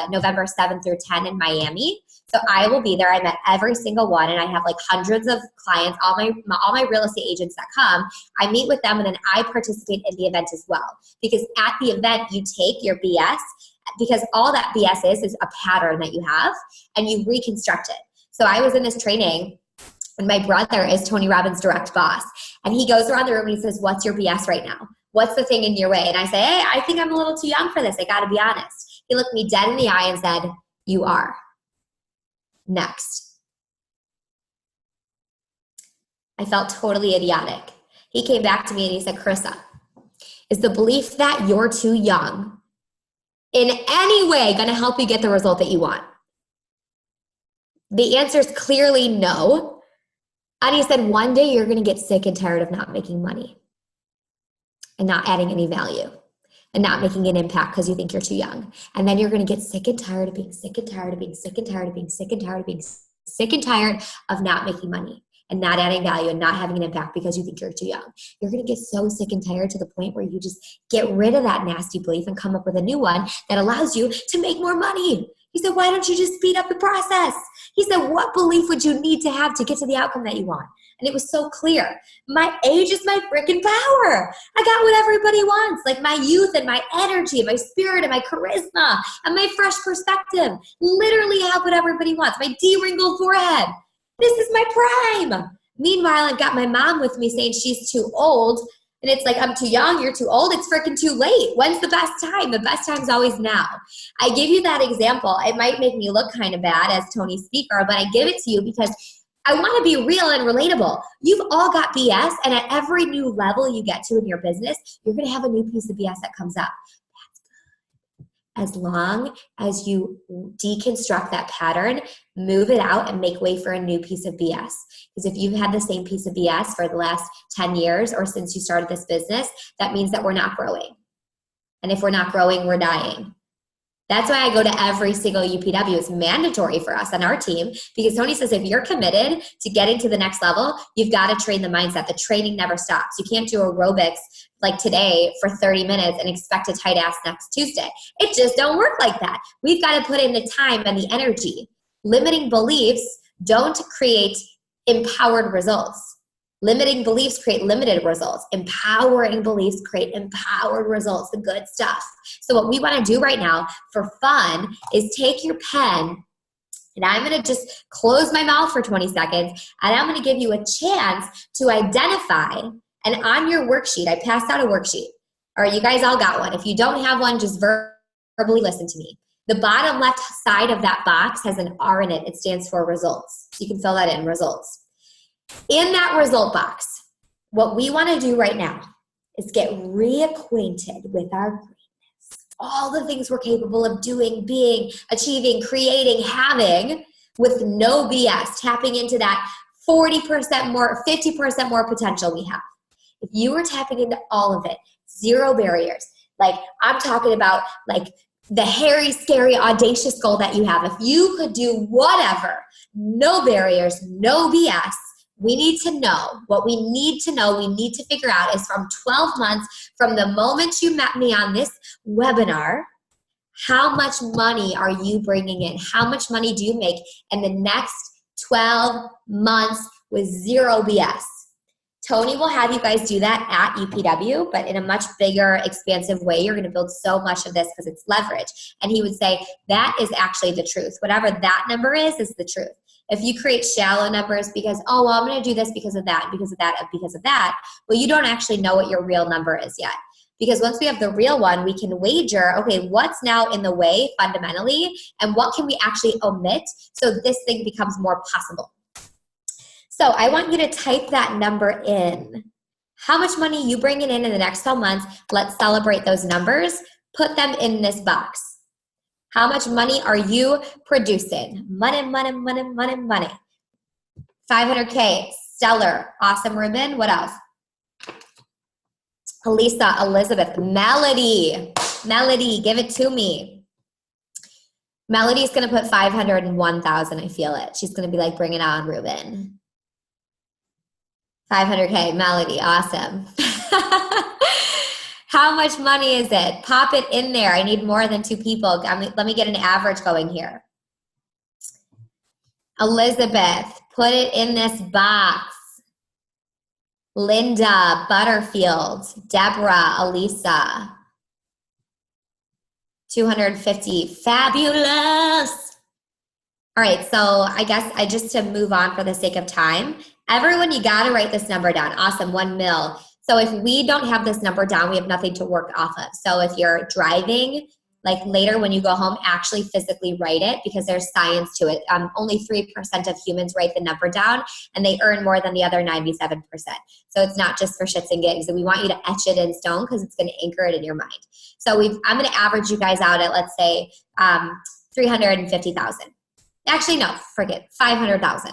November 7th through 10 in Miami. So I will be there. I met every single one, and I have hundreds of clients, all my real estate agents that come. I meet with them, and then I participate in the event as well. Because at the event, you take your BS, because all that BS is a pattern that you have, and you reconstruct it. So I was in this training, and my brother is Tony Robbins' direct boss, and he goes around the room and he says, "What's your BS right now? What's the thing in your way?" And I say, "Hey, I think I'm a little too young for this. I got to be honest." He looked me dead in the eye and said, "You are. Next." I felt totally idiotic. He came back to me and he said, "Karissa, is the belief that you're too young in any way going to help you get the result that you want?" The answer is clearly no. And he said, one day you're going to get sick and tired of not making money and not adding any value and not making an impact because you think you're too young. And then you're going to get sick and tired of being sick and tired of being sick and tired of being sick and tired of being sick and tired of not making money and not adding value and not having an impact because you think you're too young. You're going to get so sick and tired to the point where you just get rid of that nasty belief and come up with a new one that allows you to make more money. He said, why don't you just speed up the process? He said, what belief would you need to have to get to the outcome that you want? And it was so clear. My age is my freaking power. I got what everybody wants. Like my youth and my energy and my spirit and my charisma and my fresh perspective. Literally have what everybody wants. My de-wrinkled forehead. This is my prime. Meanwhile, I've got my mom with me saying she's too old. And it's like, I'm too young, you're too old, it's freaking too late. When's the best time? The best time's always now. I give you that example. It might make me look kind of bad as Tony's speaker, but I give it to you because I want to be real and relatable. You've all got BS, and at every new level you get to in your business, you're going to have a new piece of BS that comes up. As long as you deconstruct that pattern, move it out, and make way for a new piece of BS. Because if you've had the same piece of BS for the last 10 years or since you started this business, that means that we're not growing. And if we're not growing, we're dying. That's why I go to every single UPW. It's mandatory for us on our team because Tony says if you're committed to getting to the next level, you've got to train the mindset. The training never stops. You can't do aerobics like today for 30 minutes and expect a tight ass next Tuesday. It just don't work like that. We've got to put in the time and the energy. Limiting beliefs don't create empowered results. Limiting beliefs create limited results. Empowering beliefs create empowered results, the good stuff. So what we want to do right now for fun is take your pen, and I'm going to just close my mouth for 20 seconds, and I'm going to give you a chance to identify, and on your worksheet, I passed out a worksheet. All right, you guys all got one. If you don't have one, just verbally listen to me. The bottom left side of that box has an R in it. It stands for results. So you can fill that in, results. In that result box, what we want to do right now is get reacquainted with our greatness. All the things we're capable of doing, being, achieving, creating, having with no BS, tapping into that 40% more, 50% more potential we have. If you were tapping into all of it, zero barriers, like I'm talking about like the hairy, scary, audacious goal that you have. If you could do whatever, no barriers, no BS, we need to know, what we need to know, we need to figure out is from 12 months, from the moment you met me on this webinar, how much money are you bringing in? How much money do you make in the next 12 months with zero BS? Tony will have you guys do that at UPW, but in a much bigger, expansive way. You're going to build so much of this because it's leverage. And he would say, that is actually the truth. Whatever that number is the truth. If you create shallow numbers because, oh, well, I'm going to do this because of that, because of that, because of that, well, you don't actually know what your real number is yet. Because once we have the real one, we can wager, okay, what's now in the way fundamentally, and what can we actually omit so this thing becomes more possible. So I want you to type that number in. How much money you bringing in the next 12 months, let's celebrate those numbers. Put them in this box. How much money are you producing? Money, money, money, money, money. 500K, stellar, awesome ribbon. What else? Elisa, Elizabeth, Melody. Melody, give it to me. Melody's going to put 501,000. I feel it. She's going to be like, bring it on, Ruben. 500K, Melody, awesome. How much money is it? Pop it in there. I need more than 2 people. Let me get an average going here. Elizabeth, put it in this box. Linda, Butterfield, Deborah, Elisa. 250, fabulous. All right, so I guess just to move on for the sake of time, everyone, you got to write this number down. Awesome, 1 mil. So if we don't have this number down, we have nothing to work off of. So if you're driving, like later when you go home, actually physically write it because there's science to it. Only 3% of humans write the number down, and they earn more than the other 97%. So it's not just for shits and gigs. And we want you to etch it in stone because it's going to anchor it in your mind. So I'm going to average you guys out at, let's say, 350,000. Actually, no, forget 500,000.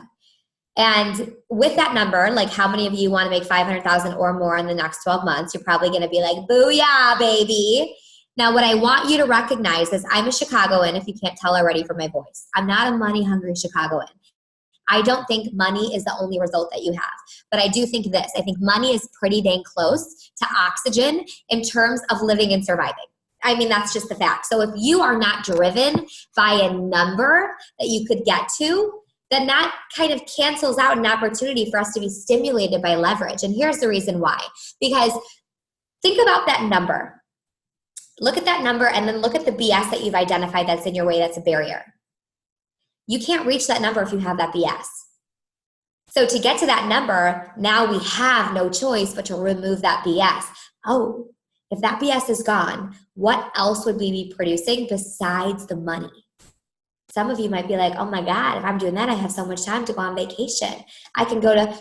And with that number, like how many of you want to make 500,000 or more in the next 12 months? You're probably going to be like, booyah, baby. Now, what I want you to recognize is I'm a Chicagoan, if you can't tell already from my voice. I'm not a money-hungry Chicagoan. I don't think money is the only result that you have. But I do think this. I think money is pretty dang close to oxygen in terms of living and surviving. I mean, that's just the fact. So if you are not driven by a number that you could get to, then that kind of cancels out an opportunity for us to be stimulated by leverage. And here's the reason why. Because think about that number. Look at that number and then look at the BS that you've identified that's in your way that's a barrier. You can't reach that number if you have that BS. So to get to that number, now we have no choice but to remove that BS. Oh, if that BS is gone, what else would we be producing besides the money? Some of you might be like, oh my God, if I'm doing that, I have so much time to go on vacation. I can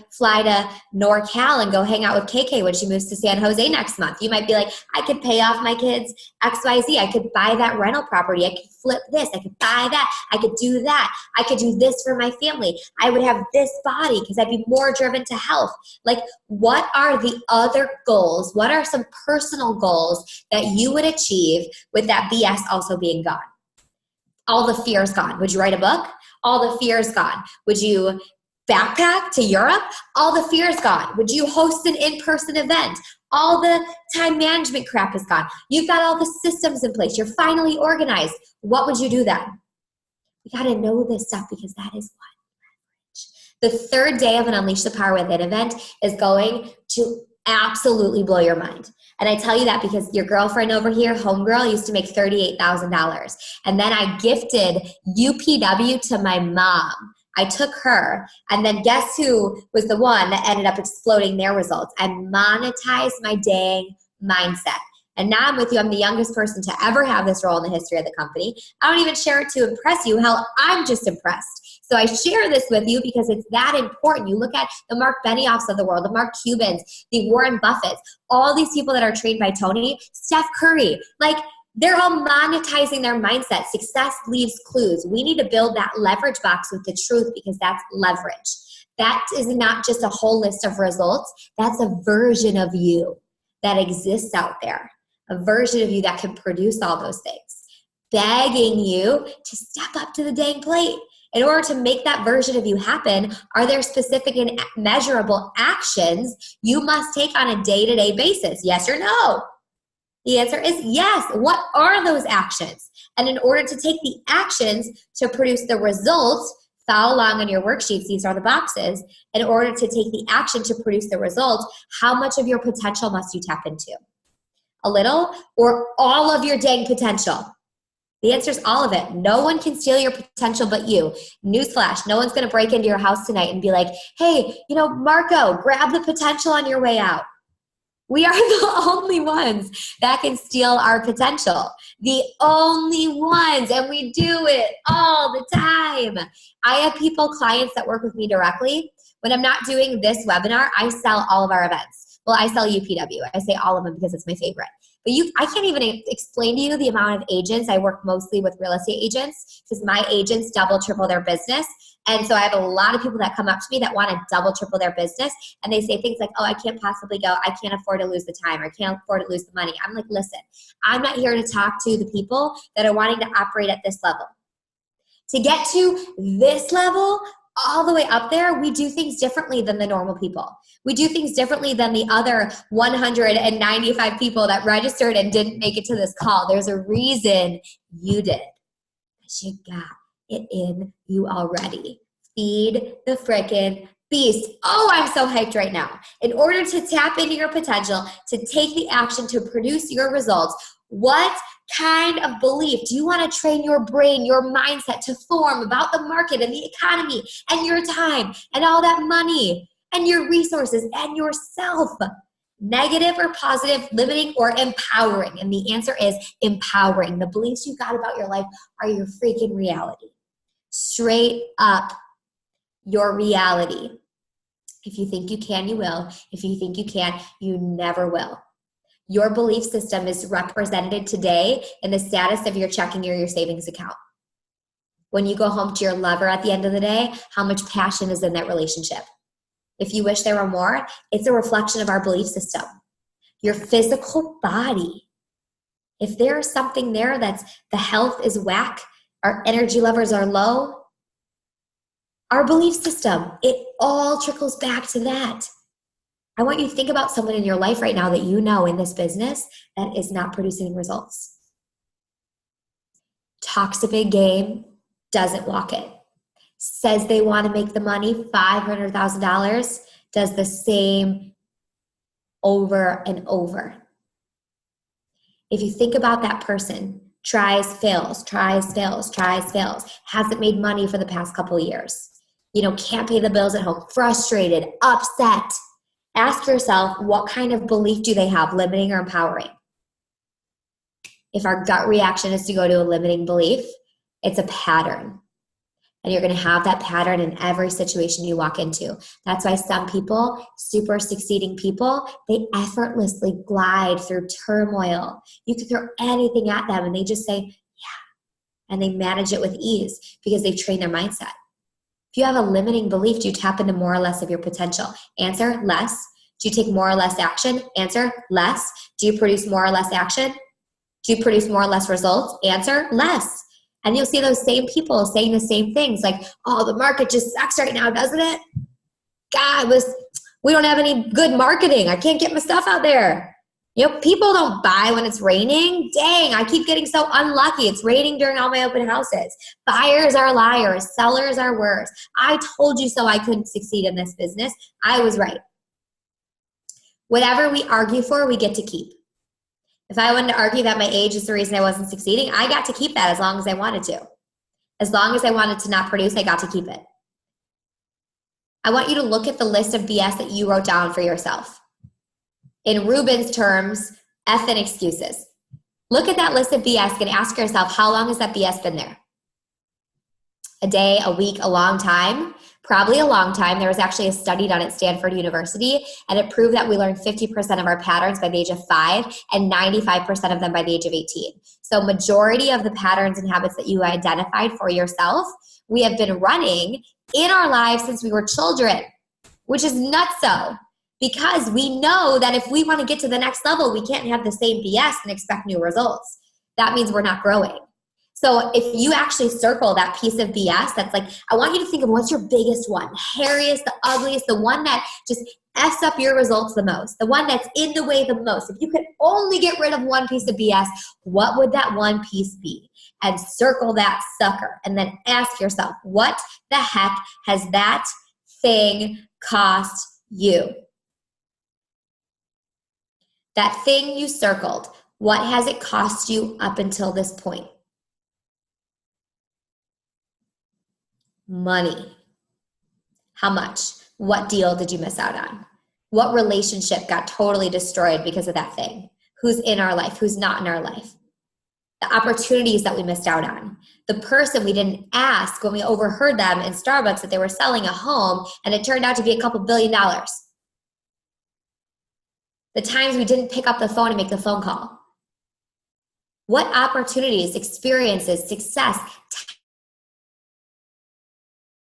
fly to NorCal and go hang out with KK when she moves to San Jose next month. You might be like, I could pay off my kids XYZ. I could buy that rental property. I could flip this. I could buy that. I could do that. I could do this for my family. I would have this body because I'd be more driven to health. Like, what are the other goals? What are some personal goals that you would achieve with that BS also being gone? All the fear's gone. Would you write a book? All the fear's gone. Would you backpack to Europe? All the fear's gone. Would you host an in-person event? All the time management crap is gone. You've got all the systems in place. You're finally organized. What would you do then? We got to know this stuff because that is what leverage. The third day of an Unleash the Power Within event is going to absolutely blow your mind. And I tell you that because your girlfriend over here, homegirl, used to make $38,000. And then I gifted UPW to my mom. I took her, and then guess who was the one that ended up exploding their results? I monetized my dang mindset. And now I'm with you. I'm the youngest person to ever have this role in the history of the company. I don't even share it to impress you. Hell, I'm just impressed. So I share this with you because it's that important. You look at the Mark Benioffs of the world, the Mark Cubans, the Warren Buffetts, all these people that are trained by Tony, Steph Curry, like they're all monetizing their mindset. Success leaves clues. We need to build that leverage box with the truth because that's leverage. That is not just a whole list of results. That's a version of you that exists out there, a version of you that can produce all those things, begging you to step up to the dang plate. In order to make that version of you happen, are there specific and measurable actions you must take on a day-to-day basis? Yes or no? The answer is yes. What are those actions? And in order to take the actions to produce the results, follow along on your worksheets, these are the boxes. In order to take the action to produce the results, how much of your potential must you tap into? A little or all of your dang potential? The answer is all of it. No one can steal your potential but you. Newsflash, no one's going to break into your house tonight and be like, hey, Marco, grab the potential on your way out. We are the only ones that can steal our potential. The only ones, and we do it all the time. I have clients that work with me directly. When I'm not doing this webinar, I sell all of our events. Well, I sell UPW. I say all of them because it's my favorite. But I can't even explain to you the amount of agents. I work mostly with real estate agents because my agents double, triple their business. And so I have a lot of people that come up to me that want to double, triple their business. And they say things like, oh, I can't possibly go. I can't afford to lose the time, or I can't afford to lose the money. I'm like, listen, I'm not here to talk to the people that are wanting to operate at this level. To get to this level, all the way up there, we do things differently than the normal people. We do things differently than the other 195 people that registered and didn't make it to this call. There's a reason you did. Because you got it in you already. Feed the frickin' beast. Oh, I'm so hyped right now. In order to tap into your potential, to take the action to produce your results, what kind of belief do you want to train your brain, your mindset to form about the market and the economy and your time and all that money and your resources and yourself? Negative or positive, limiting or empowering? And the answer is empowering. The beliefs you got about your life are your freaking reality. Straight up your reality. If you think you can, you will. If you think you can't, you never will. Your belief system is represented today in the status of your checking or your savings account. When you go home to your lover at the end of the day, how much passion is in that relationship? If you wish there were more, it's a reflection of our belief system. Your physical body. If there is something there that's the health is whack, our energy levels are low, our belief system, it all trickles back to that. I want you to think about someone in your life right now that you know in this business that is not producing results. Talks a big game, doesn't walk it. Says they want to make the money, $500,000, does the same over and over. If you think about that person, tries, fails, hasn't made money for the past couple of years, can't pay the bills at home, frustrated, upset. Ask yourself, what kind of belief do they have, limiting or empowering? If our gut reaction is to go to a limiting belief, it's a pattern. And you're going to have that pattern in every situation you walk into. That's why some people, super succeeding people, they effortlessly glide through turmoil. You can throw anything at them and they just say, yeah. And they manage it with ease because they've trained their mindset. If you have a limiting belief, do you tap into more or less of your potential? Answer, less. Do you take more or less action? Answer, less. Do you produce more or less action? Do you produce more or less results? Answer, less. And you'll see those same people saying the same things like, oh, the market just sucks right now, doesn't it? God, we don't have any good marketing. I can't get my stuff out there. People don't buy when it's raining. Dang, I keep getting so unlucky. It's raining during all my open houses. Buyers are liars. Sellers are worse. I told you so I couldn't succeed in this business. I was right. Whatever we argue for, we get to keep. If I wanted to argue that my age is the reason I wasn't succeeding, I got to keep that as long as I wanted to. As long as I wanted to not produce, I got to keep it. I want you to look at the list of BS that you wrote down for yourself. In Rubens' terms, effing excuses. Look at that list of BS and ask yourself, how long has that BS been there? A day, a week, a long time? Probably a long time. There was actually a study done at Stanford University, and it proved that we learn 50% of our patterns by the age of 5 and 95% of them by the age of 18. So majority of the patterns and habits that you identified for yourself, we have been running in our lives since we were children, which is nutso. Because we know that if we want to get to the next level, we can't have the same BS and expect new results. That means we're not growing. So if you actually circle that piece of BS, that's like, I want you to think of what's your biggest one, the hairiest, the ugliest, the one that just F's up your results the most, the one that's in the way the most. If you could only get rid of one piece of BS, what would that one piece be? And circle that sucker and then ask yourself, what the heck has that thing cost you? That thing you circled, what has it cost you up until this point? Money. How much? What deal did you miss out on? What relationship got totally destroyed because of that thing? Who's in our life? Who's not in our life? The opportunities that we missed out on. The person we didn't ask when we overheard them in Starbucks that they were selling a home and it turned out to be a couple $1 billion. The times we didn't pick up the phone and make the phone call. What opportunities, experiences, success,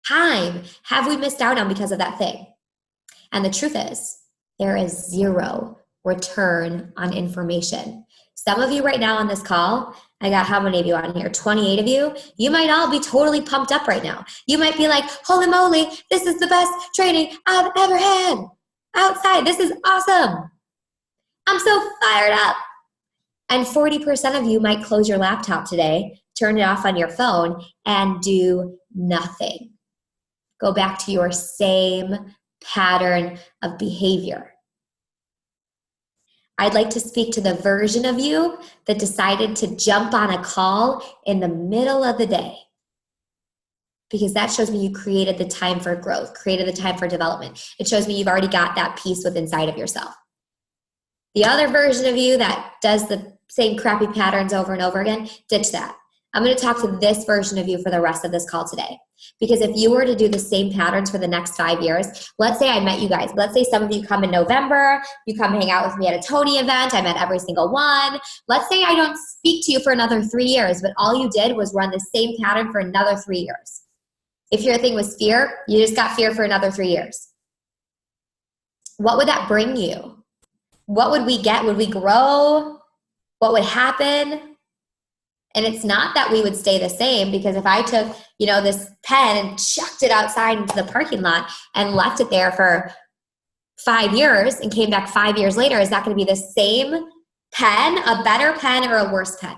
time have we missed out on because of that thing? And the truth is, there is zero return on information. Some of you right now on this call, I got how many of you on here? 28 of you. You might all be totally pumped up right now. You might be like, holy moly, this is the best training I've ever had. Outside, this is awesome. I'm so fired up. And 40% of you might close your laptop today, turn it off on your phone, and do nothing. Go back to your same pattern of behavior. I'd like to speak to the version of you that decided to jump on a call in the middle of the day. Because that shows me you created the time for growth, created the time for development. It shows me you've already got that piece within inside of yourself. The other version of you that does the same crappy patterns over and over again, ditch that. I'm going to talk to this version of you for the rest of this call today. Because if you were to do the same patterns for the next 5 years, let's say I met you guys. Let's say some of you come in November, you come hang out with me at a Tony event. I met every single one. Let's say I don't speak to you for another 3 years, but all you did was run the same pattern for another 3 years. If your thing was fear, you just got fear for another 3 years. What would that bring you? What would we get? Would we grow? What would happen? And it's not that we would stay the same, because if I took, this pen and chucked it outside into the parking lot and left it there for 5 years and came back 5 years later, is that going to be the same pen, a better pen, or a worse pen?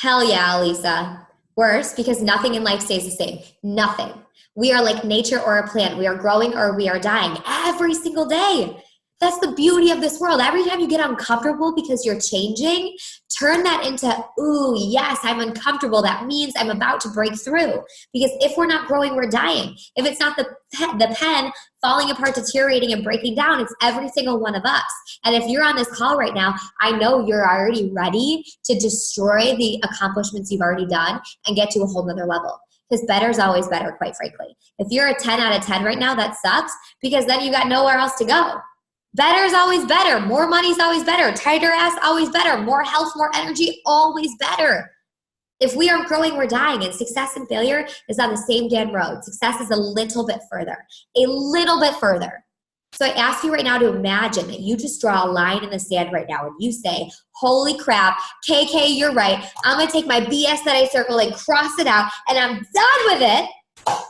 Hell yeah, Lisa. Worse, because nothing in life stays the same. Nothing. We are like nature or a plant. We are growing or we are dying every single day. That's the beauty of this world. Every time you get uncomfortable because you're changing, turn that into, ooh, yes, I'm uncomfortable. That means I'm about to break through. Because if we're not growing, we're dying. If it's not the pen falling apart, deteriorating, and breaking down, it's every single one of us. And if you're on this call right now, I know you're already ready to destroy the accomplishments you've already done and get to a whole nother level. Because better is always better, quite frankly. If you're a 10 out of 10 right now, that sucks, because then you got nowhere else to go. Better is always better. More money is always better. Tighter ass, always better. More health, more energy, always better. If we aren't growing, we're dying. And success and failure is on the same damn road. Success is a little bit further. A little bit further. So I ask you right now to imagine that you just draw a line in the sand right now and you say, holy crap, KK, you're right. I'm going to take my BS that I circled and cross it out, and I'm done with it.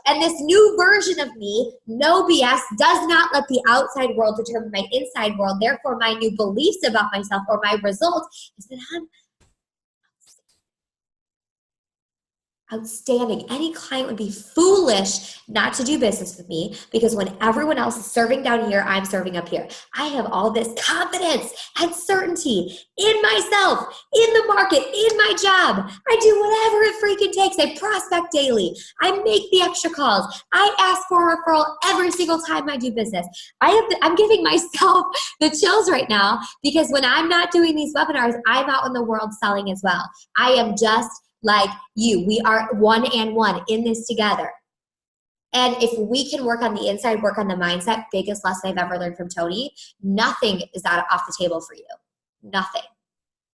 And this new version of me, no BS, does not let the outside world determine my inside world. Therefore, my new beliefs about myself or my results is that I'm outstanding. Any client would be foolish not to do business with me, because when everyone else is serving down here, I'm serving up here. I have all this confidence and certainty in myself, in the market, in my job. I do whatever it freaking takes. I prospect daily. I make the extra calls. I ask for a referral every single time I do business. I'm giving myself the chills right now, because when I'm not doing these webinars, I'm out in the world selling as well. I am just like you. We are one and one in this together. And if we can work on the inside, work on the mindset, biggest lesson I've ever learned from Tony, nothing is off the table for you. Nothing.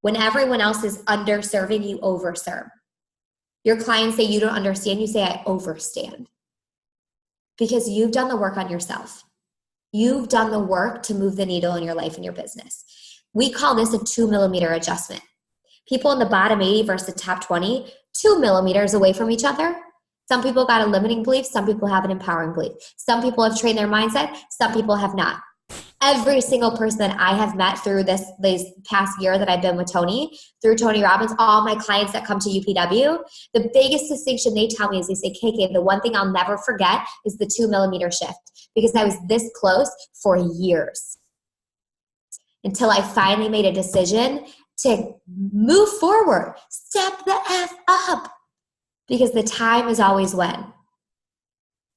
When everyone else is underserving, you overserve. Your clients say you don't understand, you say I overstand. Because you've done the work on yourself. You've done the work to move the needle in your life and your business. We call this a 2mm adjustment. People in the bottom 80 versus the top 20, 2 millimeters away from each other. Some people got a limiting belief. Some people have an empowering belief. Some people have trained their mindset. Some people have not. Every single person that I have met through this past year that I've been with Tony, through Tony Robbins, all my clients that come to UPW, the biggest distinction they tell me is they say, KK, the one thing I'll never forget is the 2mm shift, because I was this close for years until I finally made a decision to move forward, step the F up, because the time is always when.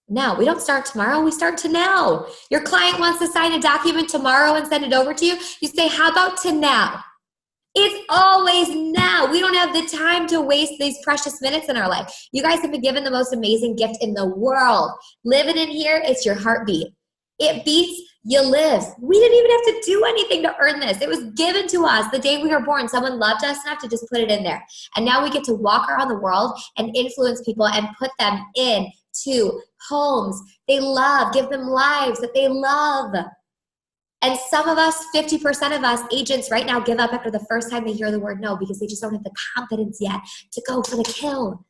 Now, we don't start tomorrow, we start to now. Your client wants to sign a document tomorrow and send it over to you. You say, how about to now? It's always now. We don't have the time to waste these precious minutes in our life. You guys have been given the most amazing gift in the world. Living in here, it's your heartbeat. It beats, you live. We didn't even have to do anything to earn this. It was given to us the day we were born. Someone loved us enough to just put it in there. And now we get to walk around the world and influence people and put them into homes they love, give them lives that they love. And some of us, 50% of us agents right now, give up after the first time they hear the word no, because they just don't have the confidence yet to go for the kill.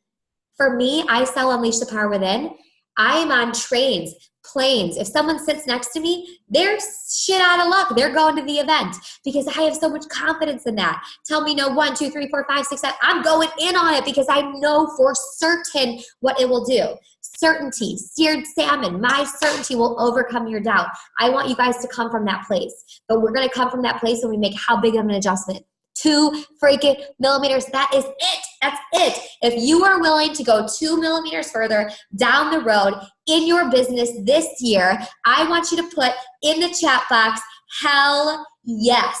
For me, I sell Unleash the Power Within. I am on trains, planes. If someone sits next to me, they're shit out of luck. They're going to the event because I have so much confidence in that. Tell me no 1, 2, 3, 4, 5, 6, 7. I'm going in on it because I know for certain what it will do. Certainty, seared salmon, my certainty will overcome your doubt. I want you guys to come from that place. But we're going to come from that place when we make how big of an adjustment? 2 freaking millimeters. That is it. That's it. If you are willing to go 2 millimeters further down the road in your business this year, I want you to put in the chat box, hell yes.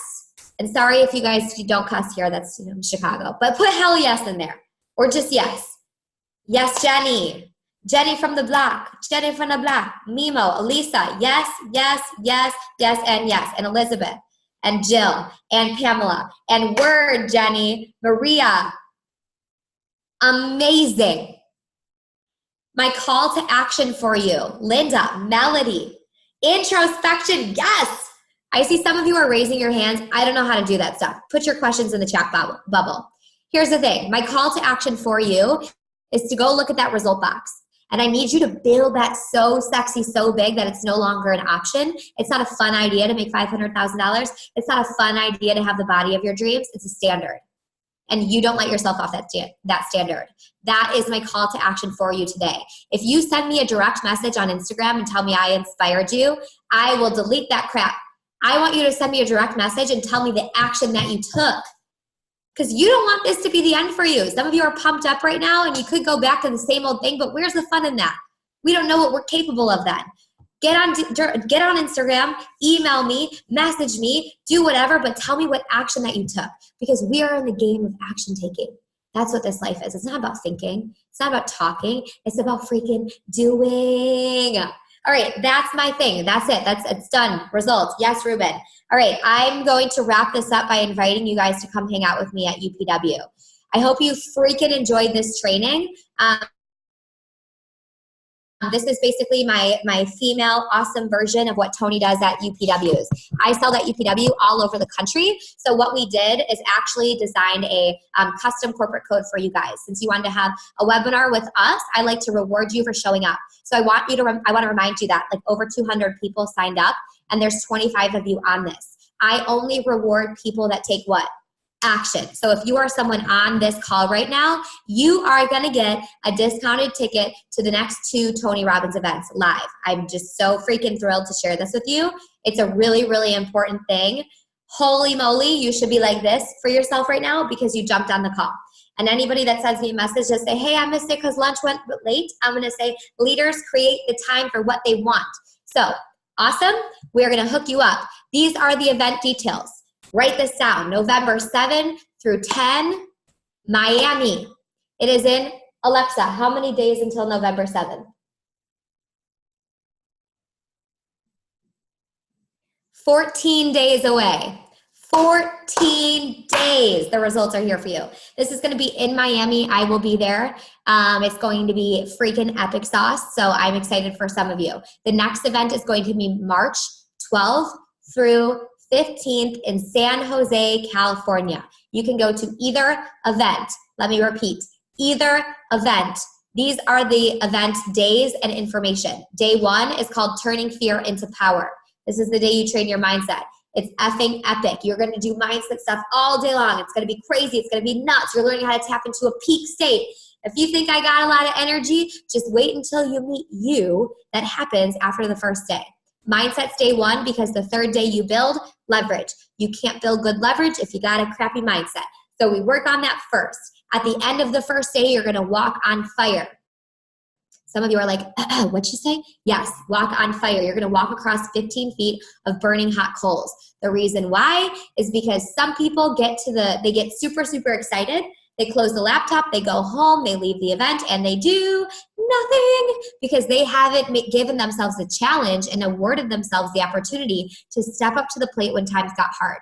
And sorry if you don't cuss here, that's in Chicago, but put hell yes in there, or just yes. Yes, Jenny. Jenny from the block. Jenny from the block. Mimo, Elisa. Yes, yes, yes, yes, and yes. And Elizabeth. And Jill. And Pamela. And Word, Jenny. Maria. Amazing. My call to action for you. Linda. Melody. Introspection. Yes. I see some of you are raising your hands. I don't know how to do that stuff. Put your questions in the chat bubble. Here's the thing. My call to action for you is to go look at that result box. And I need you to build that so sexy, so big that it's no longer an option. It's not a fun idea to make $500,000. It's not a fun idea to have the body of your dreams. It's a standard. And you don't let yourself off that standard. That is my call to action for you today. If you send me a direct message on Instagram and tell me I inspired you, I will delete that crap. I want you to send me a direct message and tell me the action that you took. Because you don't want this to be the end for you. Some of you are pumped up right now and you could go back to the same old thing, but where's the fun in that? We don't know what we're capable of then. Get on Instagram, email me, message me, do whatever, but tell me what action that you took. Because we are in the game of action taking. That's what this life is. It's not about thinking. It's not about talking. It's about freaking doing. All right, that's my thing. That's it. It's done. Results. Yes, Ruben. All right, I'm going to wrap this up by inviting you guys to come hang out with me at UPW. I hope you freaking enjoyed this training. This is basically my female awesome version of what Tony does at UPWs. I sell at UPW all over the country. So what we did is actually designed a custom corporate code for you guys. Since you wanted to have a webinar with us, I like to reward you for showing up. So I want to remind you that like over 200 people signed up and there's 25 of you on this. I only reward people that take what? Action. So if you are someone on this call right now, you are going to get a discounted ticket to the next 2 Tony Robbins events live. I'm just so freaking thrilled to share this with you. It's a really, really important thing. Holy moly, you should be like this for yourself right now because you jumped on the call. And anybody that sends me a message just say, hey, I missed it because lunch went late. I'm going to say leaders create the time for what they want. So awesome. We're going to hook you up. These are the event details. Write this down. November 7 through 10, Miami. It is in, Alexa, how many days until November 7th? 14 days away. 14 days. The results are here for you. This is going to be in Miami. I will be there. It's going to be freaking epic sauce. So I'm excited for some of you. The next event is going to be March 12th through 15th in San Jose, California. You can go to either event. Let me repeat, either event. These are the event days and information. Day 1 is called Turning Fear into Power. This is the day you train your mindset. It's effing epic. You're going to do mindset stuff all day long. It's going to be crazy. It's going to be nuts. You're learning how to tap into a peak state. If you think I got a lot of energy, just wait until you meet you. That happens after the first day. Mindset's day 1 because the third day you build leverage. You can't build good leverage if you got a crappy mindset. So we work on that first. At the end of the first day, you're going to walk on fire. Some of you are like, what'd you say? Yes, walk on fire. You're going to walk across 15 feet of burning hot coals. The reason why is because some people get super, super excited. They close the laptop, they go home, they leave the event, and they do nothing because they haven't given themselves a challenge and awarded themselves the opportunity to step up to the plate when times got hard.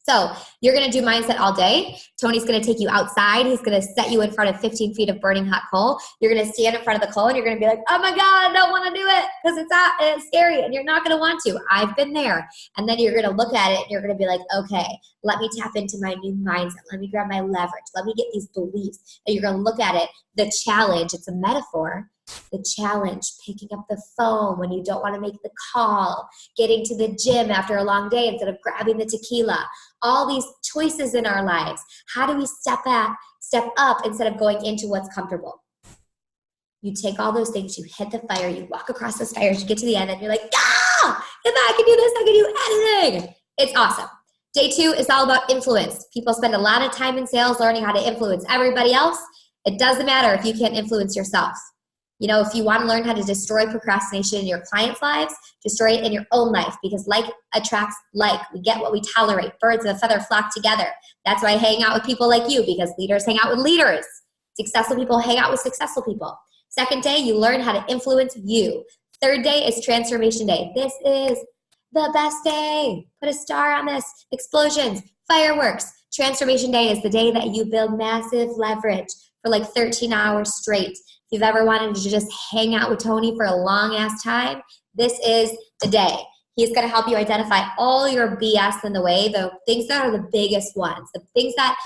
So you're going to do mindset all day. Tony's going to take you outside. He's going to set you in front of 15 feet of burning hot coal. You're going to stand in front of the coal and you're going to be like, oh my God, I don't want to do it because it's hot and it's scary and you're not going to want to. I've been there. And then you're going to look at it and you're going to be like, okay, let me tap into my new mindset. Let me grab my leverage. Let me get these beliefs. And you're going to look at it, the challenge. It's a metaphor. The challenge, picking up the phone when you don't want to make the call, getting to the gym after a long day instead of grabbing the tequila, all these choices in our lives. How do we step up instead of going into what's comfortable? You take all those things, you hit the fire, you walk across those fires, you get to the end and you're like, ah, if I can do this, I can do anything. It's awesome. Day 2 is all about influence. People spend a lot of time in sales learning how to influence everybody else. It doesn't matter if you can't influence yourself. You know, if you want to learn how to destroy procrastination in your clients' lives, destroy it in your own life because like attracts like. We get what we tolerate. Birds of a feather flock together. That's why I hang out with people like you because leaders hang out with leaders. Successful people hang out with successful people. Second day, you learn how to influence you. Third day is transformation day. This is the best day. Put a star on this. Explosions, fireworks. Transformation day is the day that you build massive leverage for like 13 hours straight. If you've ever wanted to just hang out with Tony for a long ass time, this is the day. He's going to help you identify all your BS in the way, the things that are the biggest ones, the things that,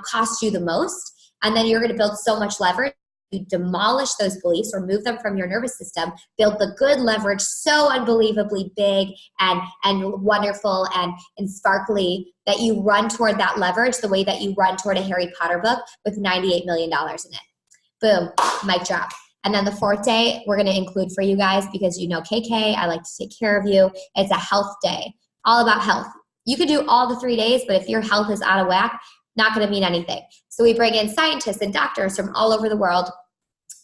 cost you the most. And then you're going to build so much leverage. You demolish those beliefs, remove them from your nervous system, build the good leverage so unbelievably big and wonderful and sparkly that you run toward that leverage the way that you run toward a Harry Potter book with $98 million in it. Boom, mic drop. And then the fourth day, we're going to include for you guys because KK, I like to take care of you. It's a health day, all about health. You can do all the 3 days, but if your health is out of whack, not going to mean anything. So we bring in scientists and doctors from all over the world,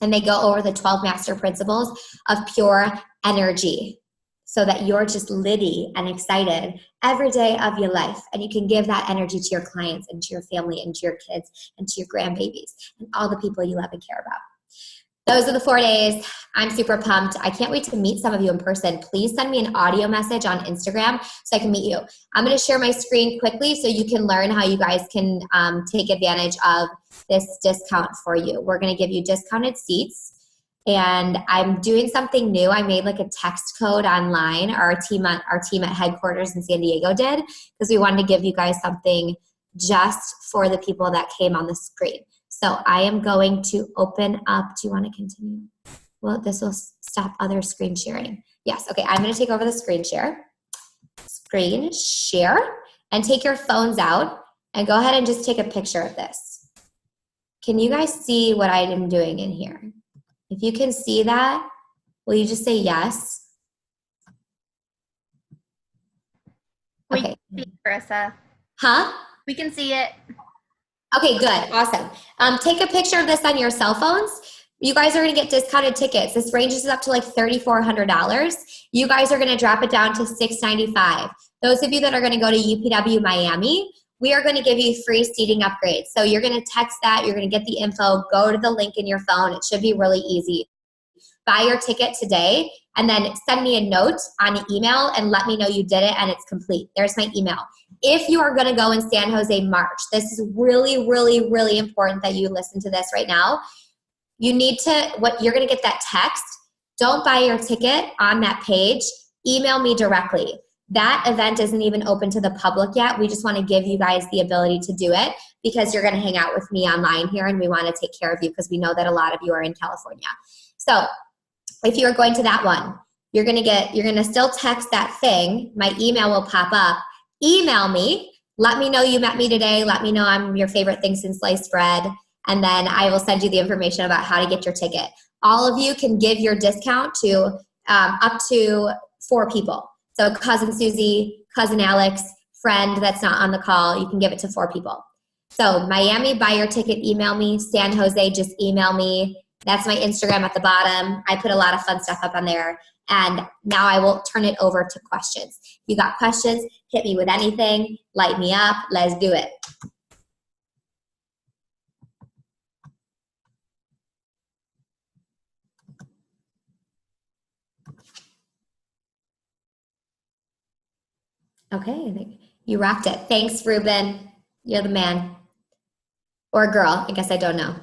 and they go over the 12 master principles of pure energy so that you're just litty and excited every day of your life. And you can give that energy to your clients and to your family and to your kids and to your grandbabies and all the people you love and care about. Those are the 4 days. I'm super pumped. I can't wait to meet some of you in person. Please send me an audio message on Instagram so I can meet you. I'm going to share my screen quickly so you can learn how you guys can take advantage of this discount for you. We're going to give you discounted seats. And I'm doing something new. I made like a text code online. Our team at headquarters in San Diego did, because we wanted to give you guys something just for the people that came on the screen. So I am going to open up. Do you want to continue? Well, this will stop other screen sharing. Yes. Okay. I'm going to take over the screen share. Screen share. And take your phones out and go ahead and just take a picture of this. Can you guys see what I am doing in here? If you can see that, will you just say yes? We can see it, Karissa. Huh? We can see it. Okay, good. Awesome. Take a picture of this on your cell phones. You guys are going to get discounted tickets. This ranges up to like $3,400. You guys are going to drop it down to $695. Those of you that are going to go to UPW Miami, we are going to give you free seating upgrades. So you're going to text that. You're going to get the info. Go to the link in your phone. It should be really easy. Buy your ticket today and then send me a note on email and let me know you did it and it's complete. There's my email. If you are going to go in San Jose March, this is really, really, really important that you listen to this right now. You need to, you're going to get that text. Don't buy your ticket on that page. Email me directly. That event isn't even open to the public yet. We just want to give you guys the ability to do it because you're going to hang out with me online here and we want to take care of you because we know that a lot of you are in California. So if you are going to that one, you're going to still text that thing. My email will pop up. Email me. Let me know you met me today. Let me know I'm your favorite thing since sliced bread. And then I will send you the information about how to get your ticket. All of you can give your discount to up to 4 people. So cousin Susie, cousin Alex, friend that's not on the call, you can give it to 4 people. So Miami, buy your ticket, email me. San Jose, just email me. That's my Instagram at the bottom. I put a lot of fun stuff up on there. And now I will turn it over to questions. If you got questions, hit me with anything. Light me up. Let's do it. Okay, you rocked it. Thanks, Ruben. You're the man. Or girl, I guess I don't know.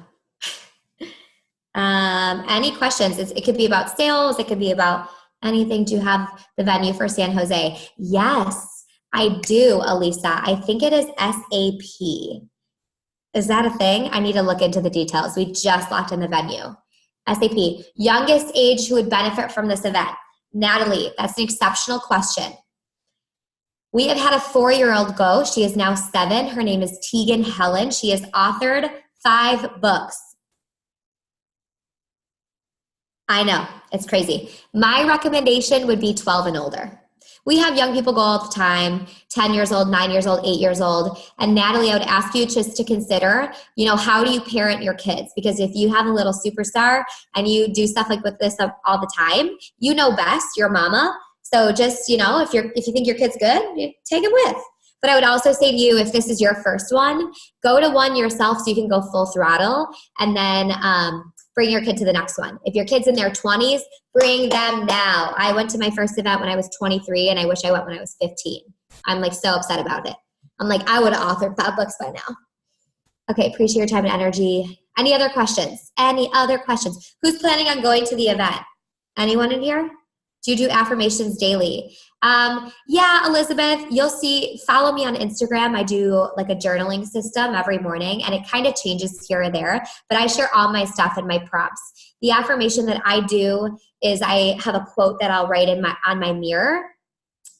Any questions? It could be about sales. It could be about anything. Do you have the venue for San Jose? Yes, I do, Elisa. I think it is SAP. Is that a thing? I need to look into the details. We just locked in the venue. SAP. Youngest age who would benefit from this event? Natalie, that's an exceptional question. We have had a 4-year-old go. She is now 7. Her name is Tegan Helen. She has authored 5 books. I know, it's crazy. My recommendation would be 12 and older. We have young people go all the time, 10 years old, 9 years old, 8 years old. And Natalie, I would ask you just to consider, how do you parent your kids? Because if you have a little superstar and you do stuff like with this all the time, you know best, your mama. So just, if you think your kid's good, you take him with. But I would also say to you, if this is your first one, go to one yourself so you can go full throttle, and then bring your kid to the next one. If your kid's in their 20s, bring them now. I went to my first event when I was 23, and I wish I went when I was 15. I'm like so upset about it. I'm like, I would have authored 5 books by now. Okay, appreciate your time and energy. Any other questions? Any other questions? Who's planning on going to the event? Anyone in here? Do you do affirmations daily? Yeah, Elizabeth, you'll see, follow me on Instagram. I do like a journaling system every morning, and it kind of changes here or there, but I share all my stuff and my prompts. The affirmation that I do is I have a quote that I'll write on my mirror,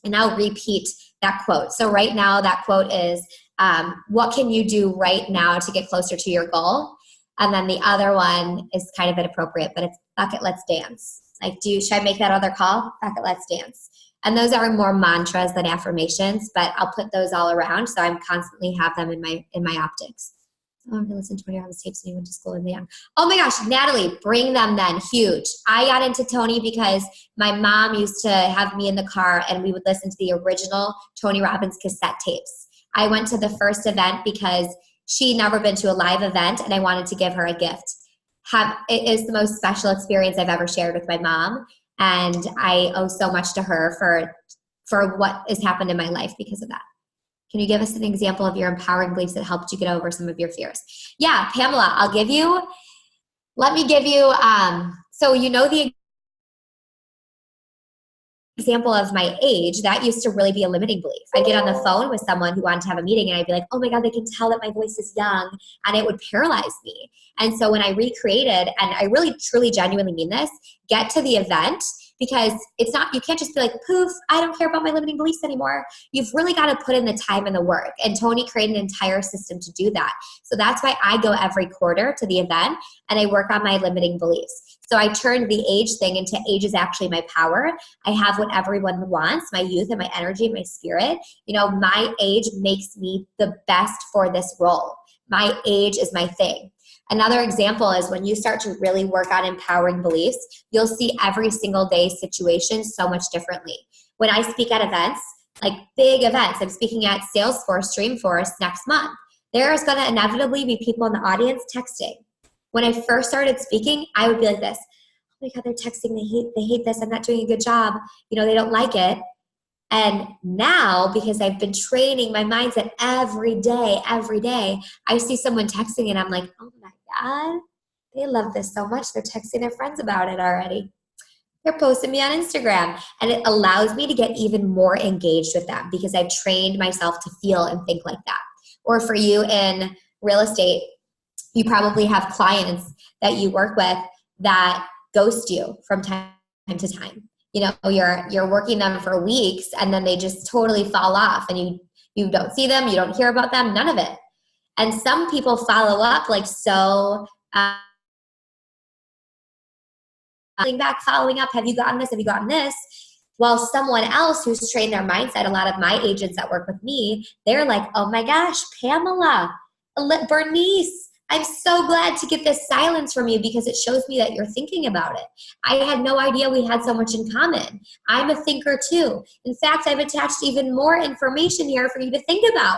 and I'll repeat that quote. So right now that quote is, what can you do right now to get closer to your goal? And then the other one is kind of inappropriate, but it's bucket, let's dance. Like, should I make that other call? Bucket, let's dance. And those are more mantras than affirmations, but I'll put those all around, so I'm constantly have them in my optics. Oh, I'm gonna listen to Tony Robbins tapes when he went to school in the young. Oh my gosh, Natalie, bring them then. Huge. I got into Tony because my mom used to have me in the car, and we would listen to the original Tony Robbins cassette tapes. I went to the first event because she'd never been to a live event, and I wanted to give her a gift. It is the most special experience I've ever shared with my mom, and I owe so much to her for what has happened in my life because of that. Can you give us an example of your empowering beliefs that helped you get over some of your fears? Yeah, Pamela, let me give you, so you know the example of my age, that used to really be a limiting belief. I'd get on the phone with someone who wanted to have a meeting, and I'd be like, oh my God, they can tell that my voice is young, and it would paralyze me. And so when I recreated, and I really, truly, genuinely mean this, get to the event, because you can't just be like, poof, I don't care about my limiting beliefs anymore. You've really got to put in the time and the work. And Tony created an entire system to do that. So that's why I go every quarter to the event, and I work on my limiting beliefs. So I turned the age thing into age is actually my power. I have what everyone wants, my youth and my energy and my spirit. You know, my age makes me the best for this role. My age is my thing. Another example is when you start to really work on empowering beliefs, you'll see every single day situations so much differently. When I speak at events, like big events, I'm speaking at Salesforce, Dreamforce next month, there's going to inevitably be people in the audience texting. When I first started speaking, I would be like this, oh my God, they're texting, they hate this, I'm not doing a good job, you know, they don't like it. And now, because I've been training my mindset every day, I see someone texting and I'm like, oh my God, they love this so much. They're texting their friends about it already. They're posting me on Instagram. And it allows me to get even more engaged with them because I've trained myself to feel and think like that. Or for you in real estate, you probably have clients that you work with that ghost you from time to time. You know, you're working them for weeks and then they just totally fall off and you don't see them, you don't hear about them, none of it. And some people follow up like so, following up, have you gotten this, have you gotten this? While someone else who's trained their mindset, a lot of my agents that work with me, they're like, oh my gosh, Pamela, Bernice, I'm so glad to get this silence from you because it shows me that you're thinking about it. I had no idea we had so much in common. I'm a thinker too. In fact, I've attached even more information here for you to think about.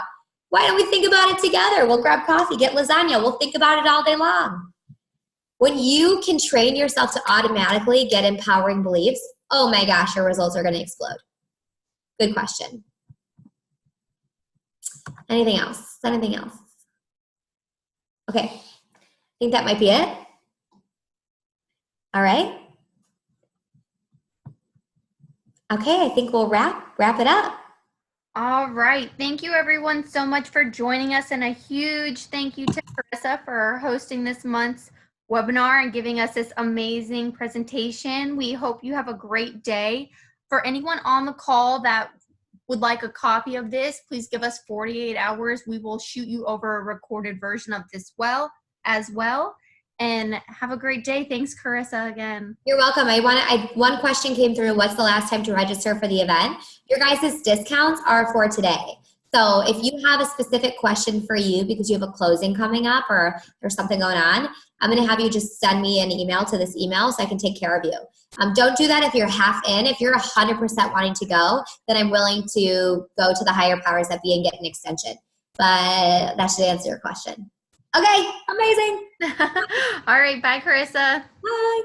Why don't we think about it together? We'll grab coffee, get lasagna. We'll think about it all day long. When you can train yourself to automatically get empowering beliefs, oh my gosh, your results are going to explode. Good question. Anything else? Anything else? Okay, I think that might be it. All right. Okay, I think we'll wrap it up. All right. Thank you everyone so much for joining us, and a huge thank you to Karissa for hosting this month's webinar and giving us this amazing presentation. We hope you have a great day. For anyone on the call that would like a copy of this, please give us 48 hours. We will shoot you over a recorded version of this as well. And have a great day. Thanks, Karissa, again. You're welcome. One question came through. What's the last time to register for the event? Your guys' discounts are for today. So if you have a specific question for you because you have a closing coming up or there's something going on, I'm going to have you just send me an email to this email so I can take care of you. Don't do that if you're half in. If you're 100% wanting to go, then I'm willing to go to the higher powers that be and get an extension. But that should answer your question. Okay, amazing. All right, bye, Karissa. Bye.